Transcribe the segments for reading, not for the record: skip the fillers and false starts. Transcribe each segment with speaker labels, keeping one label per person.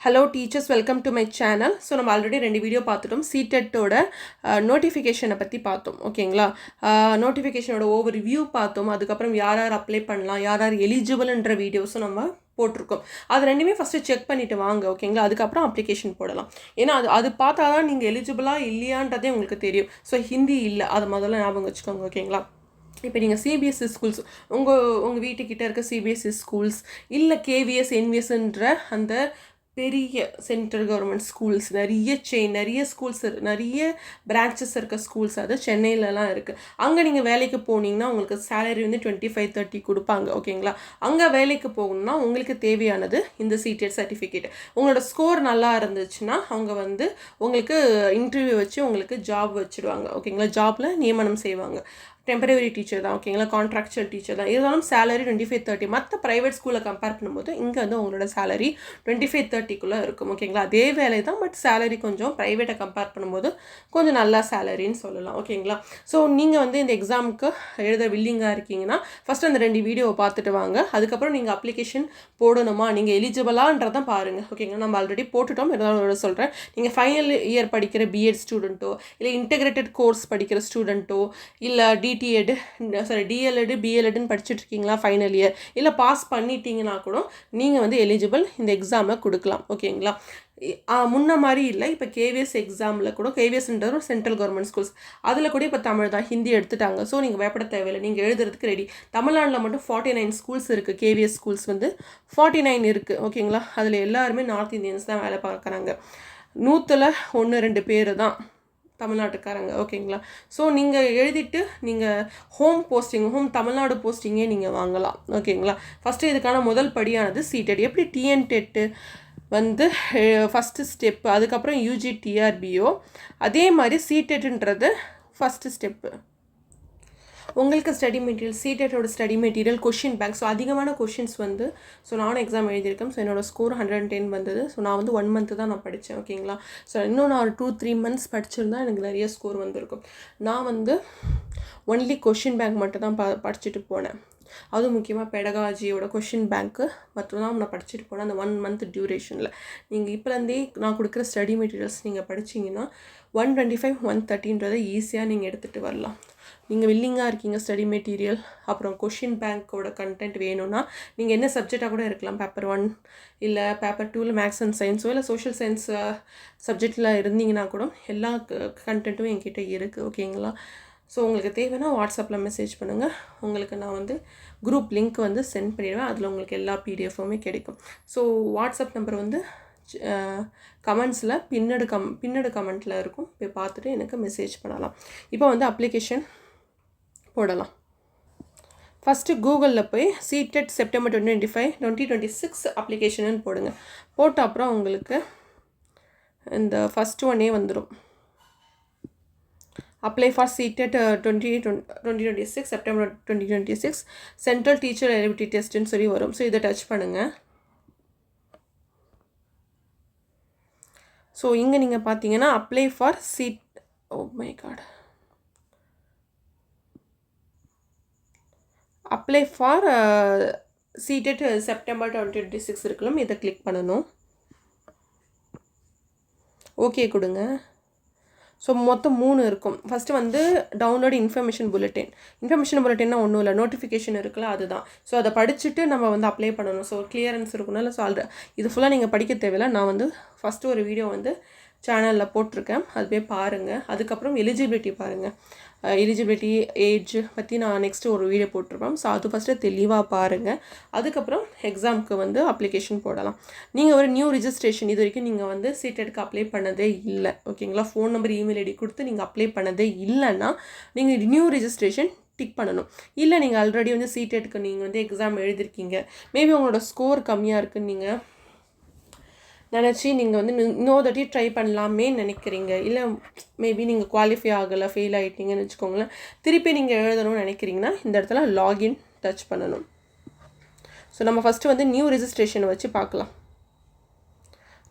Speaker 1: Hello teachers, welcome to my channel. So நம்ம already ரெண்டு video பார்த்துட்டோம். CTET-ஓட நோட்டிஃபிகேஷனை பற்றி பார்த்தோம். ஓகேங்களா? நோட்டிஃபிகேஷனோட ஓவர் ரிவ்யூ பார்த்தோம். அதுக்கப்புறம் யார் யார் அப்ளை பண்ணலாம், யார் யார் எலிஜிபிள்ன்ற வீடியோஸும் நம்ம போட்டிருக்கோம். அது ரெண்டுமே ஃபஸ்ட்டு செக் பண்ணிவிட்டு வாங்க. ஓகேங்களா? அதுக்கப்புறம் அப்ளிகேஷன் போடலாம். ஏன்னா அது பார்த்தா தான் நீங்கள் எலிஜிபிளாக இல்லையான்றதே உங்களுக்கு தெரியும். ஸோ ஹிந்தி இல்லை, அதை முதல்ல ஞாபகம் வச்சுக்கோங்க. ஓகேங்களா? இப்போ நீங்கள் சிபிஎஸ்சி ஸ்கூல்ஸ் உங்கள் வீட்டுக்கிட்ட இருக்க சிபிஎஸ்சி ஸ்கூல்ஸ் இல்லை கேவிஎஸ் என்விஎஸ்ன்ற அந்த பெரிய சென்ட்ரல் கவர்மெண்ட் ஸ்கூல்ஸ், நிறைய ஸ்கூல்ஸ் நிறைய பிரான்ச்சஸ் இருக்க ஸ்கூல்ஸ், அது சென்னையிலலாம் இருக்குது. அங்கே நீங்கள் வேலைக்கு போனீங்கன்னா உங்களுக்கு சேலரி வந்து 25-30 கொடுப்பாங்க. ஓகேங்களா? அங்கே வேலைக்கு போகணுன்னா உங்களுக்கு தேவையானது இந்த CTET சர்டிஃபிகேட். உங்களோட ஸ்கோர் நல்லா இருந்துச்சுன்னா அவங்க வந்து உங்களுக்கு இன்டர்வியூ வச்சு உங்களுக்கு ஜாப் வச்சுடுவாங்க. ஓகேங்களா? ஜாபில் நியமனம் செய்வாங்க. டெம்பரரி டீச்சர் தான். ஓகேங்களா? கான்ட்ராக்சுவல் டீச்சர் தான். இருந்தாலும் சேலரி 25-30. மற்ற ப்ரைவேட் ஸ்கூலில் கம்பேர் பண்ணும்போது இங்கே வந்து உங்களோட சேலரி 25-30க்குள்ளே இருக்கும். ஓகேங்களா? அதே வேலை தான், பட் சேலரி கொஞ்சம் ப்ரைவேட்டை கம்பேர் பண்ணும்போது கொஞ்சம் நல்லா சேலரின்னு சொல்லலாம். ஓகேங்களா? ஸோ நீங்கள் வந்து இந்த எக்ஸாமுக்கு எழுத வில்லிங்காக இருக்கீங்கன்னா ஃபஸ்ட்டு அந்த 2 வீடியோவை பார்த்துட்டு வாங்க. அதுக்கப்புறம் நீங்கள் அப்ளிகேஷன் போடணுமா, நீங்கள் எலிஜிபிளான்றதான் பாருங்கள். ஓகேங்களா? நம்ம ஆல்ரெடி போட்டுட்டோம், இருந்தாலும் சொல்கிறேன். நீங்கள் ஃபைனல் இயர் படிக்கிற பிஎட் ஸ்டூடெண்ட்டோ இல்லை இன்டெகிரேட்டட் கோர்ஸ் படிக்கிற ஸ்டூடெண்ட்டோ இல்லை டிஎல்எட் பிஎல்எட்னு படிச்சுட்டு இருக்கீங்களா ஃபைனல் இயர், இல்லை பாஸ் பண்ணிட்டீங்கன்னா கூட நீங்கள் வந்து எலிஜிபிள் இந்த எக்ஸாமை கொடுக்கலாம். ஓகேங்களா? முன்ன மாதிரி இல்லை. இப்போ கேவிஎஸ் எக்ஸாமில் கூட, கேவிஎஸ்ன்ற சென்ட்ரல் கவர்மெண்ட் ஸ்கூல்ஸ், அதில் கூட இப்போ தமிழ் தான், ஹிந்தி எடுத்துட்டாங்க. ஸோ நீங்கள் பயப்பட தேவையில்லை, நீங்கள் எழுதுறதுக்கு ரெடி. தமிழ்நாட்டில் மட்டும் 49 ஸ்கூல்ஸ் இருக்குது. கேவிஎஸ் ஸ்கூல்ஸ் வந்து 49 இருக்குது. ஓகேங்களா? அதில் எல்லாருமே நார்த் இந்தியன்ஸ் தான் வேலை பார்க்குறாங்க. 100ல் 1-2 பேர் தான் தமிழ்நாட்டுக்காரங்க. ஓகேங்களா? ஸோ நீங்கள் எழுதிட்டு நீங்கள் ஹோம் தமிழ்நாடு போஸ்டிங்கே நீங்கள் வாங்கலாம். ஓகேங்களா? ஃபஸ்ட்டு இதுக்கான முதல் படியானது CTET. எப்படி TNTET வந்து ஃபஸ்ட்டு ஸ்டெப்பு, அதுக்கப்புறம் UGTRBO, அதே மாதிரி CTETன்றது ஃபஸ்ட்டு ஸ்டெப்பு. உங்களுக்கு ஸ்டடி மெட்டீரியல், CTET-ஓட study material, question bank. So அதிகமான கொஷின்ஸ் வந்து, ஸோ நானும் எக்ஸாம் எழுதியிருக்கேன். ஸோ என்னோடய ஸ்கோர் 110 வந்தது. ஸோ நான் வந்து 1 மந்த்து தான் நான் படித்தேன். ஓகேங்களா? ஸோ இன்னும் நான் ஒரு 2-3 மந்த்ஸ் படிச்சிருந்தா எனக்கு நிறைய ஸ்கோர் வந்திருக்கும். நான் வந்து ஒன்லி கொஷின் பேங்க் மட்டும் தான் படிச்சுட்டு போனேன். அதுவும் முக்கியமாக பெடகாஜியோட கொஷின் பேங்க்கு மட்டும் தான் நான் படிச்சுட்டு போனேன் அந்த 1 மந்த் டியூரேஷனில். நீங்கள் இப்போலேருந்தே நான் கொடுக்குற ஸ்டடி மெட்டீரியல்ஸ் நீங்கள் படிச்சிங்கன்னா 125-130ன்றதை ஈஸியாக நீங்கள் எடுத்துகிட்டு வரலாம். நீங்கள் வில்லிங்காக இருக்கீங்க ஸ்டடி மெட்டீரியல், அப்புறம் கொஷின் பேங்க்கோட கண்டென்ட் வேணும்னா நீங்கள் என்ன சப்ஜெக்டாக கூட இருக்கலாம். பேப்பர் 1 இல்லை பேப்பர் 2ல் மேக்ஸ் அண்ட் சயின்ஸோ இல்லை சோஷியல் சயின்ஸ் சப்ஜெக்டில் இருந்தீங்கன்னா கூட எல்லா கண்டென்ட்டும் என்கிட்ட இருக்குது. ஓகேங்களா? ஸோ உங்களுக்கு தேவைன்னா வாட்ஸ்அப்பில் மெசேஜ் பண்ணுங்கள். உங்களுக்கு நான் வந்து குரூப் லிங்க் வந்து சென்ட் பண்ணிடுவேன். அதில் உங்களுக்கு எல்லா பிடிஎஃப்புமே கிடைக்கும். ஸோ வாட்ஸ்அப் நம்பர் வந்து கமெண்ட்ஸில் பின்னடு கமெண்ட்டில் இருக்கும். போய் பார்த்துட்டு எனக்கு மெசேஜ் பண்ணலாம். இப்போ வந்து அப்ளிகேஷன் போடலாம். ஃபஸ்ட்டு கூகுளில் போய் CTET செப்டம்பர் 2026 அப்ளிகேஷன் போடுங்க. போட்ட அப்புறம் உங்களுக்கு இந்த ஃபஸ்ட் ஒன்னே வந்துடும். Apply for CTET 2026 September 2026 central teacher eligibility டெஸ்ட்டுன்னு சொல்லி வரும். ஸோ இதை டச் பண்ணுங்கள். ஸோ இங்கே நீங்கள் பார்த்தீங்கன்னா apply for apply for CTET September 2026 இருக்கலாம். இதை கிளிக் பண்ணணும். ஓகே கொடுங்க. ஸோ மொத்தம் 3 இருக்கும். ஃபஸ்ட்டு வந்து டவுன்லோட் இன்ஃபர்மேஷன் புல்லட்டின்னா ஒன்றும் இல்லை, நோட்டிஃபிகேஷன் இருக்குல்ல, அதுதான். ஸோ அதை படிச்சுட்டு நம்ம வந்து அப்ளை பண்ணணும். ஸோ கிளியரன்ஸ் இருக்கணும்ல. ஸோ இது ஃபுல்லாக நீங்கள் படிக்க தேவையில்லை. நான் வந்து ஃபஸ்ட்டு ஒரு வீடியோ வந்து சேனலில் போட்டிருக்கேன், அது போய் பாருங்கள். அதுக்கப்புறம் எலிஜிபிலிட்டி பாருங்கள். எலிஜிபிலிட்டி ஏஜ் பற்றி நான் நெக்ஸ்ட்டு ஒரு வீடியோ போட்டிருப்பேன். ஸோ அது ஃபஸ்ட்டு தெளிவாக பாருங்கள். அதுக்கப்புறம் எக்ஸாமுக்கு வந்து அப்ளிகேஷன் போடலாம். நீங்கள் ஒரு நியூ ரிஜிஸ்ட்ரேஷன் இது வரைக்கும் நீங்கள் வந்து CTET-க்கு அப்ளை பண்ணதே இல்லை. ஓகேங்களா? ஃபோன் நம்பர் இமெயில் ஐடி கொடுத்து நீங்கள் அப்ளை பண்ணதே இல்லைன்னா நீங்கள் நியூ ரிஜிஸ்ட்ரேஷன் டிக் பண்ணணும். இல்லை நீங்கள் ஆல்ரெடி வந்து CTET-க்கு நீங்கள் வந்து எக்ஸாம் எழுதிருக்கீங்க, மேபி உங்களோட ஸ்கோர் கம்மியாக இருக்குன்னு நீங்கள் நினச்சி நீங்கள் வந்து இன்னொரு தாட்டி ட்ரை பண்ணலாமே நினைக்கிறீங்க, இல்லை மேபி நீங்கள் குவாலிஃபை ஆகலை, ஃபெயில் ஆகிட்டீங்கன்னு வச்சுக்கோங்களேன், திருப்பி நீங்கள் எழுதணும்னு நினைக்கிறீங்கன்னா இந்த இடத்துல லாகின் டச் பண்ணணும். ஸோ நம்ம ஃபஸ்ட்டு வந்து நியூ ரெஜிஸ்ட்ரேஷனை வச்சு பார்க்கலாம்.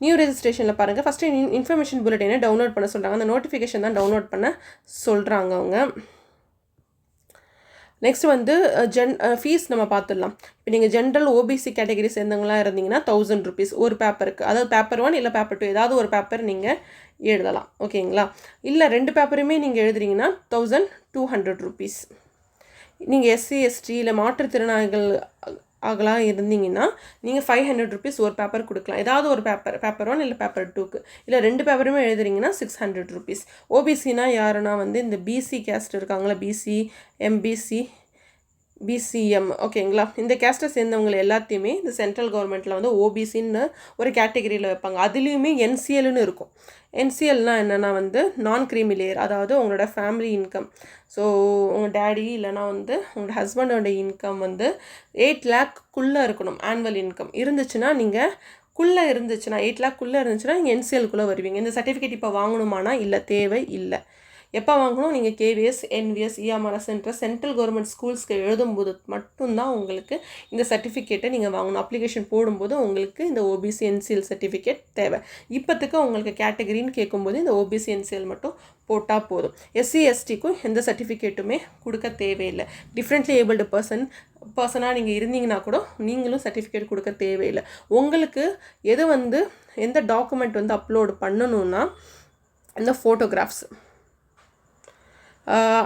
Speaker 1: நியூ ரெஜிஸ்ட்ரேஷனில் பாருங்கள். ஃபஸ்ட்டு இன்ஃபர்மேஷன் புல்லட்டினை டவுன்லோட் பண்ண சொல்கிறாங்க. அந்த நோட்டிஃபிகேஷன் தான் டவுன்லோட் பண்ண சொல்கிறாங்க அவங்க. நெக்ஸ்ட் வந்து ஃபீஸ் நம்ம பார்த்துடலாம். இப்போ நீங்கள் ஜென்ரல் ஓபிசி கேட்டகரி சேர்ந்தவங்களாம் இருந்தீங்கன்னா 1000 rupees ஒரு பேப்பருக்கு, அதாவது பேப்பர் 1 இல்லை பேப்பர் 2 ஏதாவது ஒரு பேப்பர் நீங்கள் எழுதலாம். ஓகேங்களா? இல்லை 2 பேப்பருமே நீங்கள் எழுதுறீங்கன்னா 1200 rupees. நீங்கள் எஸ்சி எஸ்டி இல்லை மாற்றுத்திறனாளிகள் ஆகலாம் இருந்தீங்கன்னா நீங்கள் 500 rupees ஒரு பேப்பர் கொடுக்கலாம். ஏதாவது ஒரு பேப்பர் 1 இல்லை பேப்பர் 2க்கு. இல்லை 2 பேப்பருமே எழுதுறீங்கன்னா 600 rupees. ஓபிசினா யாருன்னா வந்து இந்த பிசி கேஸ்ட் இருக்காங்களா, பிசி, எம்பிசி, பிசிஎம், ஓகேங்களா? இந்த கேஸ்ட்டை சேர்ந்தவங்களை எல்லாத்தையுமே இந்த சென்ட்ரல் கவர்மெண்ட்டில் வந்து ஓபிசின்னு ஒரு கேட்டகரியில் வைப்பாங்க. அதுலேயுமே என்சிஎல்னு இருக்கும். என்சிஎல்னால் என்னென்னா வந்து நான் க்ரீமி லேயர், அதாவது உங்களோட ஃபேமிலி இன்கம். ஸோ உங்கள் டேடி இல்லைனா வந்து உங்களோட ஹஸ்பண்டோட இன்கம் வந்து 8 lakhக்குள்ளே இருக்கணும். ஆனுவல் இன்கம் இருந்துச்சுன்னா நீங்கள் இருந்துச்சுன்னா 8 lakhக்குள்ளே இருந்துச்சுன்னா நீங்கள் என்சிஎல்குள்ளே வருவீங்க. இந்த சர்டிஃபிகேட் இப்போ வாங்கணுமானா இல்லை, தேவை இல்லை. எப்போ வாங்கணும்? நீங்கள் கேவிஎஸ், என்விஎஸ், இஎம்ஆர்எஸ்ன்ற சென்ட்ரல் கவர்மெண்ட் ஸ்கூல்ஸ்க்கு எழுதும்போது மட்டும்தான் உங்களுக்கு இந்த சர்டிஃபிகேட்டை நீங்கள் வாங்கணும். அப்ளிகேஷன் போடும்போது உங்களுக்கு இந்த ஓபிசி என்சிஎல் சர்டிஃபிகேட் தேவை. இப்போத்துக்கு உங்களுக்கு கேட்டகரின்னு கேட்கும்போது இந்த ஓபிசி என்சிஎல் மட்டும் போட்டால் போதும். எஸ்சி எஸ்டிக்கும் எந்த சர்டிஃபிகேட்டுமே கொடுக்க தேவையில்லை. டிஃப்ரெண்ட்லி ஏபிள்டு பர்சனாக நீங்கள் இருந்தீங்கன்னா கூட நீங்களும் சர்டிஃபிகேட் கொடுக்க தேவையில்லை. உங்களுக்கு எது வந்து எந்த டாக்குமெண்ட் வந்து அப்லோடு பண்ணணுன்னா இந்த ஃபோட்டோகிராஃப்ஸ்,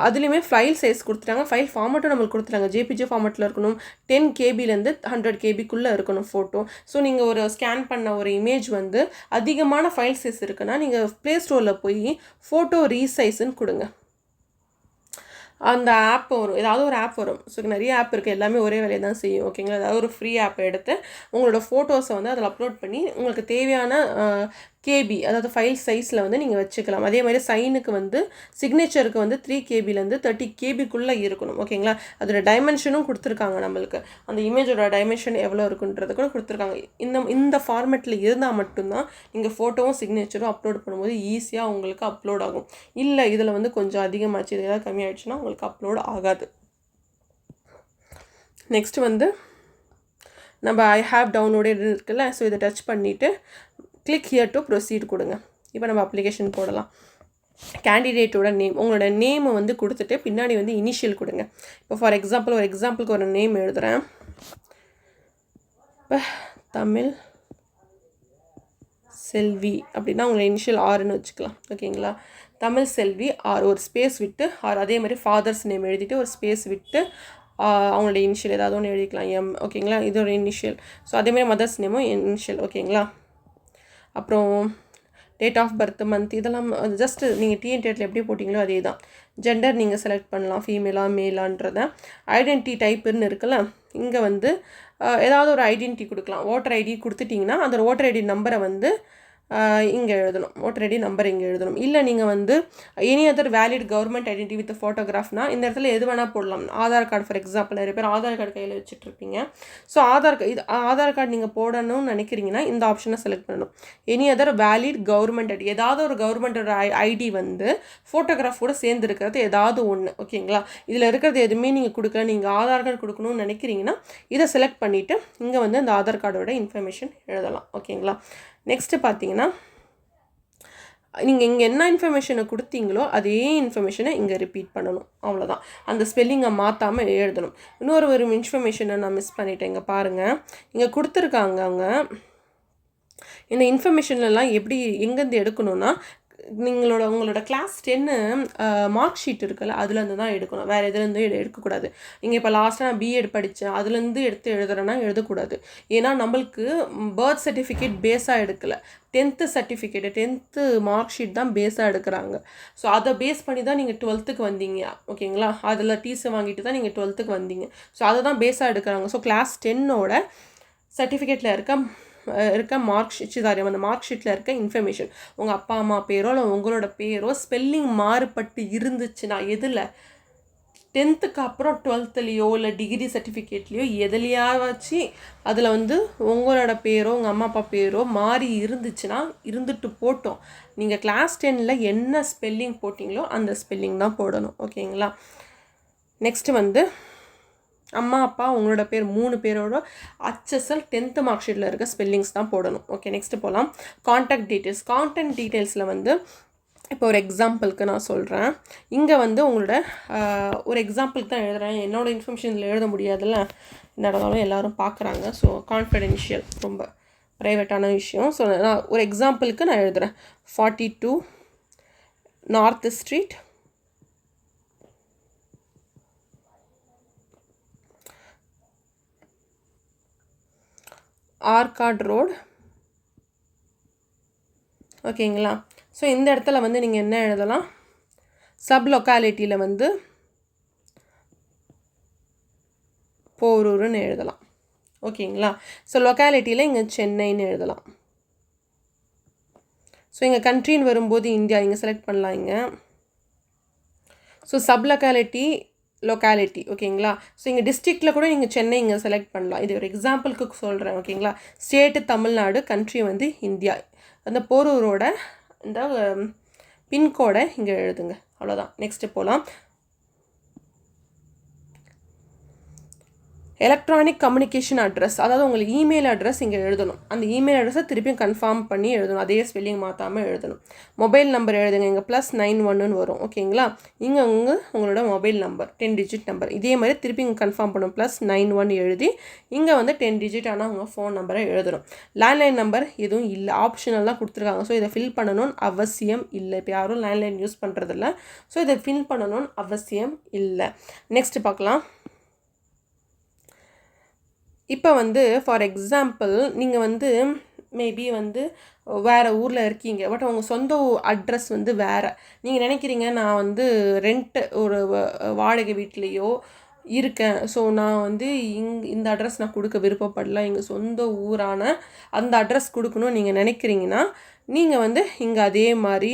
Speaker 1: அதுலேயுமே ஃபைல் சைஸ் கொடுத்துட்டாங்க. ஃபைல் ஃபார்மெட்டும் நம்மளுக்கு கொடுத்துட்டாங்க. ஜேபிஜி ஃபார்மெட்டில் இருக்கணும். 10 KBலேருந்து 100 KBக்குள்ளே இருக்கணும் ஃபோட்டோ. ஸோ நீங்கள் ஒரு ஸ்கேன் பண்ண ஒரு இமேஜ் வந்து அதிகமான ஃபைல் சைஸ் இருக்குன்னா நீங்கள் ப்ளே ஸ்டோரில் போய் ஃபோட்டோ ரீசைஸ்ன்னு கொடுங்க. அந்த ஆப் வரும், ஏதாவது ஒரு ஆப் வரும். ஸோ நிறைய ஆப் இருக்குது, எல்லாமே ஒரே வேலையை தான் செய்யும். ஓகேங்களா? ஏதாவது ஒரு ஃப்ரீ ஆப்பை எடுத்து உங்களோட ஃபோட்டோஸை வந்து அதில் அப்லோட் பண்ணி உங்களுக்கு தேவையான கேபி, அதாவது ஃபைல் சைஸில் வந்து நீங்கள் வச்சுக்கலாம். அதே மாதிரி சைனுக்கு வந்து சிக்னேச்சருக்கு வந்து 3 KBலேருந்து 30 KBக்குள்ளே இருக்கணும். ஓகேங்களா? அதோட டைமென்ஷனும் கொடுத்துருக்காங்க நம்மளுக்கு. அந்த இமேஜோட டைமென்ஷன் எவ்வளோ இருக்குன்றது கூட கொடுத்துருக்காங்க. இந்த ஃபார்மேட்டில் இருந்தால் மட்டும்தான் நீங்கள் ஃபோட்டோவும் சிக்னேச்சரும் அப்லோட் பண்ணும்போது ஈஸியாக உங்களுக்கு அப்லோட் ஆகும். இல்லை இதில் வந்து கொஞ்சம் அதிகமாச்சு, இது ஏதாவது கம்மியாகிடுச்சுன்னா உங்களுக்கு அப்லோட் ஆகாது. நெக்ஸ்ட் வந்து நம்ம ஐ ஹாவ் டவுன்லோடட் இருக்குல்ல, ஸோ இதை டச் பண்ணிவிட்டு கிளிக் ஹியர் டு ப்ரொசீட் கொடுங்க. இப்போ நம்ம அப்ளிகேஷன் போடலாம். கேண்டிடேட்டோட நேம், உங்களோட நேமை வந்து கொடுத்துட்டு பின்னாடி வந்து இனிஷியல் கொடுங்க. இப்போ ஃபார் எக்ஸாம்பிள் ஒரு எக்ஸாம்பிளுக்கு ஒரு நேம் எழுதுகிறேன். இப்போ தமிழ் செல்வி அப்படின்னா உங்களை இனிஷியல் ஆர்னு வச்சுக்கலாம். ஓகேங்களா? தமிழ் செல்வி ஆர், ஒரு ஸ்பேஸ் விட்டு ஆர். அதே மாதிரி ஃபாதர்ஸ் நேம் எழுதிட்டு ஒரு ஸ்பேஸ் விட்டு அவங்களோட இனிஷியல் ஏதாவது ஒன்று எழுதிக்கலாம், எம். ஓகேங்களா? இது ஒரு இனிஷியல். ஸோ அதேமாதிரி மதர்ஸ் நேமும் இனிஷியல். ஓகேங்களா? அப்புறம் டேட் ஆஃப் பர்த், மந்த், இதெல்லாம் ஜஸ்ட்டு நீங்கள் டிஎன்டேட்டில் எப்படி போட்டிங்களோ அதே தான். ஜெண்டர் நீங்கள் செலக்ட் பண்ணலாம், ஃபீமேலா மேலான்றதை. ஐடென்டிட்டி டைப்புன்னு இருக்குல்ல, இங்கே வந்து ஏதாவது ஒரு ஐடென்டிட்டி கொடுக்கலாம். ஓட்டர் ஐடி கொடுத்துட்டிங்கன்னா அந்த ஓட்டர் ஐடி நம்பரை வந்து இங்கே எழுதணும். ஓட்டர் ஐடி நம்பர் இங்கே எழுதணும். இல்லை நீங்கள் வந்து any other valid government identity with ஃபோட்டோகிராஃப்னா இந்த இடத்துல எது வேணால் போடலாம். ஆதார் கார்டு ஃபார் எக்ஸாம்பிள், நிறைய பேர் ஆதார் கார்டு கையில் வச்சுட்ருப்பீங்க. ஸோ ஆதார் கார்டு நீங்கள் போடணும்னு நினைக்கிறீங்கன்னா இந்த ஆப்ஷனை செலக்ட் பண்ணணும். Any other valid government ID, ஏதாவது ஒரு கவர்மெண்ட்டோட ஐடி வந்து ஃபோட்டோகிராஃப் கூட சேர்ந்துருக்கிறது ஏதாவது ஒன்று. ஓகேங்களா? இதில் இருக்கிறது எதுவுமே நீங்கள் கொடுக்கல, நீங்கள் ஆதார் கார்டு கொடுக்கணும்னு நினைக்கிறீங்கன்னா இதை செலக்ட் பண்ணிவிட்டு இங்கே வந்து அந்த ஆதார் கார்டோட இன்ஃபர்மேஷன் எழுதலாம். ஓகேங்களா? நெக்ஸ்ட்டு பார்த்தீங்கன்னா நீங்கள் இங்கே என்ன இன்ஃபர்மேஷனை கொடுத்தீங்களோ அதே இன்ஃபர்மேஷனை இங்கே ரிப்பீட் பண்ணணும். அவ்வளோதான். அந்த ஸ்பெல்லிங்கை மாற்றாமல் எழுதணும். ஒரு இன்ஃபர்மேஷனை நான் மிஸ் பண்ணிட்டேன். இங்கே பாருங்கள், இங்கே கொடுத்துருக்காங்க. அவங்க இந்த இன்ஃபர்மேஷன்லாம் எப்படி எங்கேருந்து எடுக்கணும்னா உங்களோட கிளாஸ் 10 மார்க் ஷீட் இருக்குல்ல, அதுலேருந்து தான் எடுக்கணும். வேறு எதுலேருந்து எடுக்கக்கூடாது. நீங்கள் இப்போ லாஸ்ட்டாக நான் பிஎட் படித்தேன் அதுலேருந்து எடுத்து எழுதுறேன்னா எழுதக்கூடாது. ஏன்னா நம்மளுக்கு பர்த் சர்டிஃபிகேட் பேஸாக எடுக்கலை, 10th certificate 10th mark sheet தான் பேஸாக எடுக்கிறாங்க. ஸோ அதை பேஸ் பண்ணி தான் நீங்கள் 12th வந்தீங்க. ஓகேங்களா? அதில் டீஸை வாங்கிட்டு தான் நீங்கள் 12th வந்தீங்க. ஸோ அதை தான் பேஸாக எடுக்கிறாங்க. ஸோ கிளாஸ் 10 சர்டிஃபிகேட்டில் இருக்க மார்க் ஷீட், அந்த மார்க் ஷீட்டில் இருக்க இன்ஃபர்மேஷன், உங்கள் அப்பா அம்மா பேரோ இல்லை உங்களோட பேரோ ஸ்பெல்லிங் மாறுபட்டு இருந்துச்சுன்னா எதில் 10th அப்புறம் 12thலையோ இல்லை டிகிரி சர்டிஃபிகேட்லேயோ எதுலையாச்சு அதில் வந்து உங்களோட பேரோ உங்கள் அம்மா அப்பா பேரோ மாறி இருந்துச்சுன்னா இருந்துட்டு போட்டோம். நீங்கள் கிளாஸ் 10ல் என்ன ஸ்பெல்லிங் போட்டிங்களோ அந்த ஸ்பெல்லிங் தான் போடணும். ஓகேங்களா? நெக்ஸ்ட்டு வந்து அம்மா அப்பா உங்களோட பேர் 3 பேரோட HSL 10th மார்க் ஷீட்டில் இருக்க ஸ்பெல்லிங்ஸ் தான் போடணும். ஓகே, நெக்ஸ்ட்டு போகலாம். கான்டாக்ட் டீட்டெயில்ஸில் வந்து இப்போ ஒரு எக்ஸாம்பிளுக்கு நான் சொல்கிறேன். இங்கே வந்து உங்களோட ஒரு எக்ஸாம்பிளுக்கு தான் எழுதுகிறேன். என்னோடய இன்ஃபர்மேஷன் இதில் எழுத முடியாதுல்ல, என்ன நடந்தாலும் எல்லோரும் பார்க்குறாங்க. ஸோ கான்ஃபிடென்ஷியல், ரொம்ப ப்ரைவேட்டான விஷயம். ஸோ நான் ஒரு எக்ஸாம்பிளுக்கு நான் எழுதுகிறேன். 42 நார்த் ஸ்ட்ரீட், ஆர்காட் ரோடு. ஓகேங்களா? ஸோ இந்த இடத்துல வந்து நீங்கள் என்ன எழுதலாம், சப் லொக்காலிட்டியில் வந்து போரூர்னு எழுதலாம். ஓகேங்களா? ஸோ லொக்காலிட்டியில் இங்கே சென்னைன்னு எழுதலாம். ஸோ இங்கே கண்ட்ரின்னு வரும்போது இந்தியா இங்கே செலக்ட் பண்ணலாம் இங்கே. ஸோ சப் லொக்காலிட்டி ஓகேங்களா? ஸோ இங்கே டிஸ்ட்ரிக்டில் கூட நீங்கள் சென்னை இங்கே செலக்ட் பண்ணலாம். இது ஒரு எக்ஸாம்பிளுக்கு சொல்கிறேன். ஓகேங்களா? ஸ்டேட்டு தமிழ்நாடு, கண்ட்ரி வந்து இந்தியா. அந்த போரூரோட இந்த பின்கோடை இங்கே எழுதுங்க. அவ்வளோதான். நெக்ஸ்ட்டு போகலாம். எலக்ட்ரானிக் கம்யூனிகேஷன் அட்ரஸ், அதாவது உங்களுக்கு இமெயில் அட்ரஸ் இங்கே எழுதணும். அந்த இமெயில் அட்ரஸை திருப்பியும் கன்ஃபார்ம் பண்ணி எழுதணும். அதே ஸ்பெல்லிங் மாற்றாமல் எழுதணும். மொபைல் நம்பர் எழுதுங்க. இங்கே +91 வரும். ஓகேங்களா? இங்கே உங்களோட மொபைல் நம்பர் 10 டிஜிட் நம்பர். இதே மாதிரி திருப்பி இங்கே கன்ஃபார்ம் பண்ணணும். +91 எழுதி இங்கே வந்து 10 டிஜிட் ஆனால் உங்கள் ஃபோன் நம்பரை எழுதணும். லேண்ட்லைன் நம்பர் எதுவும் இல்லை, ஆப்ஷனெல்லாம் கொடுத்துருக்காங்க. ஸோ இதை ஃபில் பண்ணணும்னு அவசியம் இல்லை. இப்போ யாரும் லேண்ட்லைன் யூஸ் பண்ணுறதில்ல. ஸோ இதை ஃபில் பண்ணணும்னு அவசியம் இல்லை. நெக்ஸ்ட்டு பார்க்கலாம். இப்போ வந்து ஃபார் எக்ஸாம்பிள் நீங்கள் வந்து மேபி வந்து வேறு ஊரில் இருக்கீங்க, பட் உங்கள் சொந்த அட்ரஸ் வந்து வேறு. நீங்கள் நினைக்கிறீங்க நான் வந்து ஒரு வாடகை வீட்லேயோ இருக்கேன், ஸோ நான் வந்து இந்த அட்ரஸ் நான் கொடுக்க விருப்பப்படல, எங்கள் சொந்த ஊரான அந்த அட்ரஸ் கொடுக்கணும்னு நீங்கள் நினைக்கிறீங்கன்னா நீங்கள் வந்து இங்கே அதே மாதிரி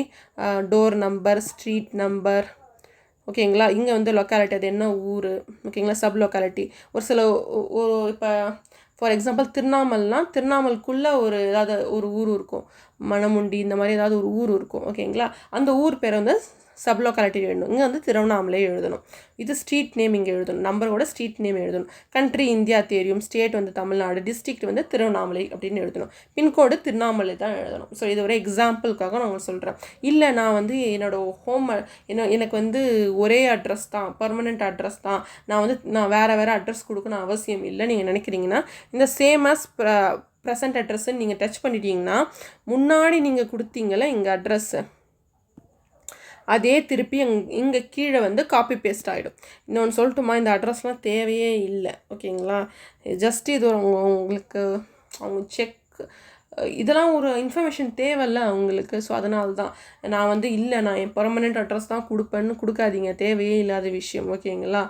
Speaker 1: டோர் நம்பர், ஸ்ட்ரீட் நம்பர், ஓகேங்களா, இங்கே வந்து லொக்காலிட்டி அது என்ன ஊர், ஓகேங்களா, சப் லொக்காலிட்டி. ஒரு சில இப்போ ஃபார் எக்ஸாம்பிள் திருவண்ணாமலைக்குள்ளே ஏதாவது ஒரு ஊர் இருக்கும், மணமுண்டி, இந்த மாதிரி ஏதாவது ஒரு ஊர் இருக்கும். ஓகேங்களா, அந்த ஊர் பேரை வந்து சப் லொக்காலிட்டி எழுதணும். இங்கே வந்து திருவண்ணாமலை எழுதணும். இது ஸ்ட்ரீட் நேம் இங்கே எழுதணும். நம்பரோட ஸ்ட்ரீட் நேம் எழுதணும். கண்ட்ரி இந்தியா தெரியும், ஸ்டேட் வந்து தமிழ்நாடு, டிஸ்ட்ரிக்ட் வந்து திருவண்ணாமலை அப்படின்னு எழுதணும். பின்கோடு திருவண்ணாமலை தான் எழுதணும். ஸோ இது ஒரு எக்ஸாம்பிளுக்காக நான் உங்களுக்கு சொல்கிறேன். இல்லை நான் வந்து என்னோடய எனக்கு வந்து ஒரே அட்ரஸ் தான், பர்மனெண்ட் அட்ரஸ் தான், நான் வேறு அட்ரஸ் கொடுக்கணும் அவசியம் இல்லை நீங்கள் நினைக்கிறீங்கன்னா இந்த சேம் ஆஸ் ப்ரெசன்ட் அட்ரஸ்ன்னு நீங்கள் டச் பண்ணிட்டீங்கன்னா முன்னாடி நீங்கள் கொடுத்தீங்களே இங்கே அட்ரஸ்ஸு அதே திருப்பி இங்கே கீழே வந்து காப்பி பேஸ்ட் ஆகிடும். இன்னொன்று சொல்லட்டுமா, இந்த அட்ரஸ்லாம் தேவையே இல்லை. ஓகேங்களா, ஜஸ்ட் இது உங்களுக்கு அவங்க செக், இதெல்லாம் ஒரு இன்ஃபர்மேஷன் தேவையில்ல அவங்களுக்கு. ஸோ அதனால தான் நான் வந்து இல்லை நான் என் பர்மனெண்ட் அட்ரஸ் தான் கொடுப்பேன்னு கொடுக்காதீங்க, தேவையே இல்லாத விஷயம். ஓகேங்களா,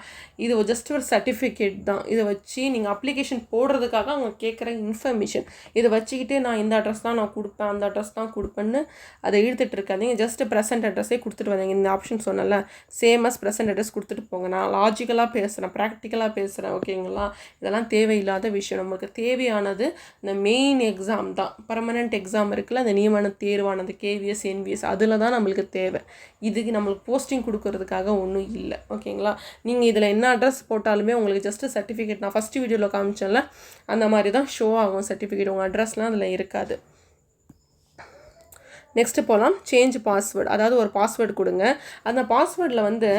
Speaker 1: இது ஜஸ்ட் ஒரு சர்டிஃபிகேட் தான். இதை வச்சு நீங்கள் அப்ளிகேஷன் போடுறதுக்காக அவங்க கேட்குற இன்ஃபர்மேஷன். இதை வச்சுக்கிட்டு நான் இந்த அட்ரஸ் தான் நான் கொடுப்பேன், அந்த அட்ரஸ் தான் கொடுப்பேன்னு அதை இழுத்துட்டு இருக்காதீங்க. ஜஸ்ட் ப்ரெசென்ட் அட்ரஸே கொடுத்துட்டு வந்தீங்க. இந்த ஆப்ஷன் சொன்னல, சேமஸ் ப்ரெசென்ட் அட்ரஸ் கொடுத்துட்டு போங்க. நான் லாஜிக்கலாக பேசுகிறேன், ப்ராக்டிக்கலாக பேசுகிறேன். ஓகேங்களா, இதெல்லாம் தேவையில்லாத விஷயம். நம்மளுக்கு தேவையானது இந்த மெயின் எக்ஸாம் தான். பர்மனெண்ட் எக்ஸாம் இருக்குல்ல, அந்த நியமன தேர்வானது KVS NVS, அதில் தான் நம்மளுக்கு தேவை. இதுக்கு நம்மளுக்கு போஸ்டிங் கொடுக்கறதுக்காக ஒன்றும் இல்லை. ஓகேங்களா, நீங்கள் இதில் என்ன அட்ரஸ் போட்டாலுமே உங்களுக்கு ஜஸ்ட்டு சர்டிஃபிகேட், நான் ஃபஸ்ட்டு வீடியோவில் காமிச்சேன்ல அந்த மாதிரி தான் ஷோ ஆகும் சர்டிஃபிகேட். உங்கள் அட்ரஸ்லாம் அதில் இருக்காது. நெக்ஸ்ட்டு போகலாம். சேஞ்ச் பாஸ்வேர்டு, அதாவது ஒரு பாஸ்வேர்டு கொடுங்க. அந்த பாஸ்வேர்டில் வந்து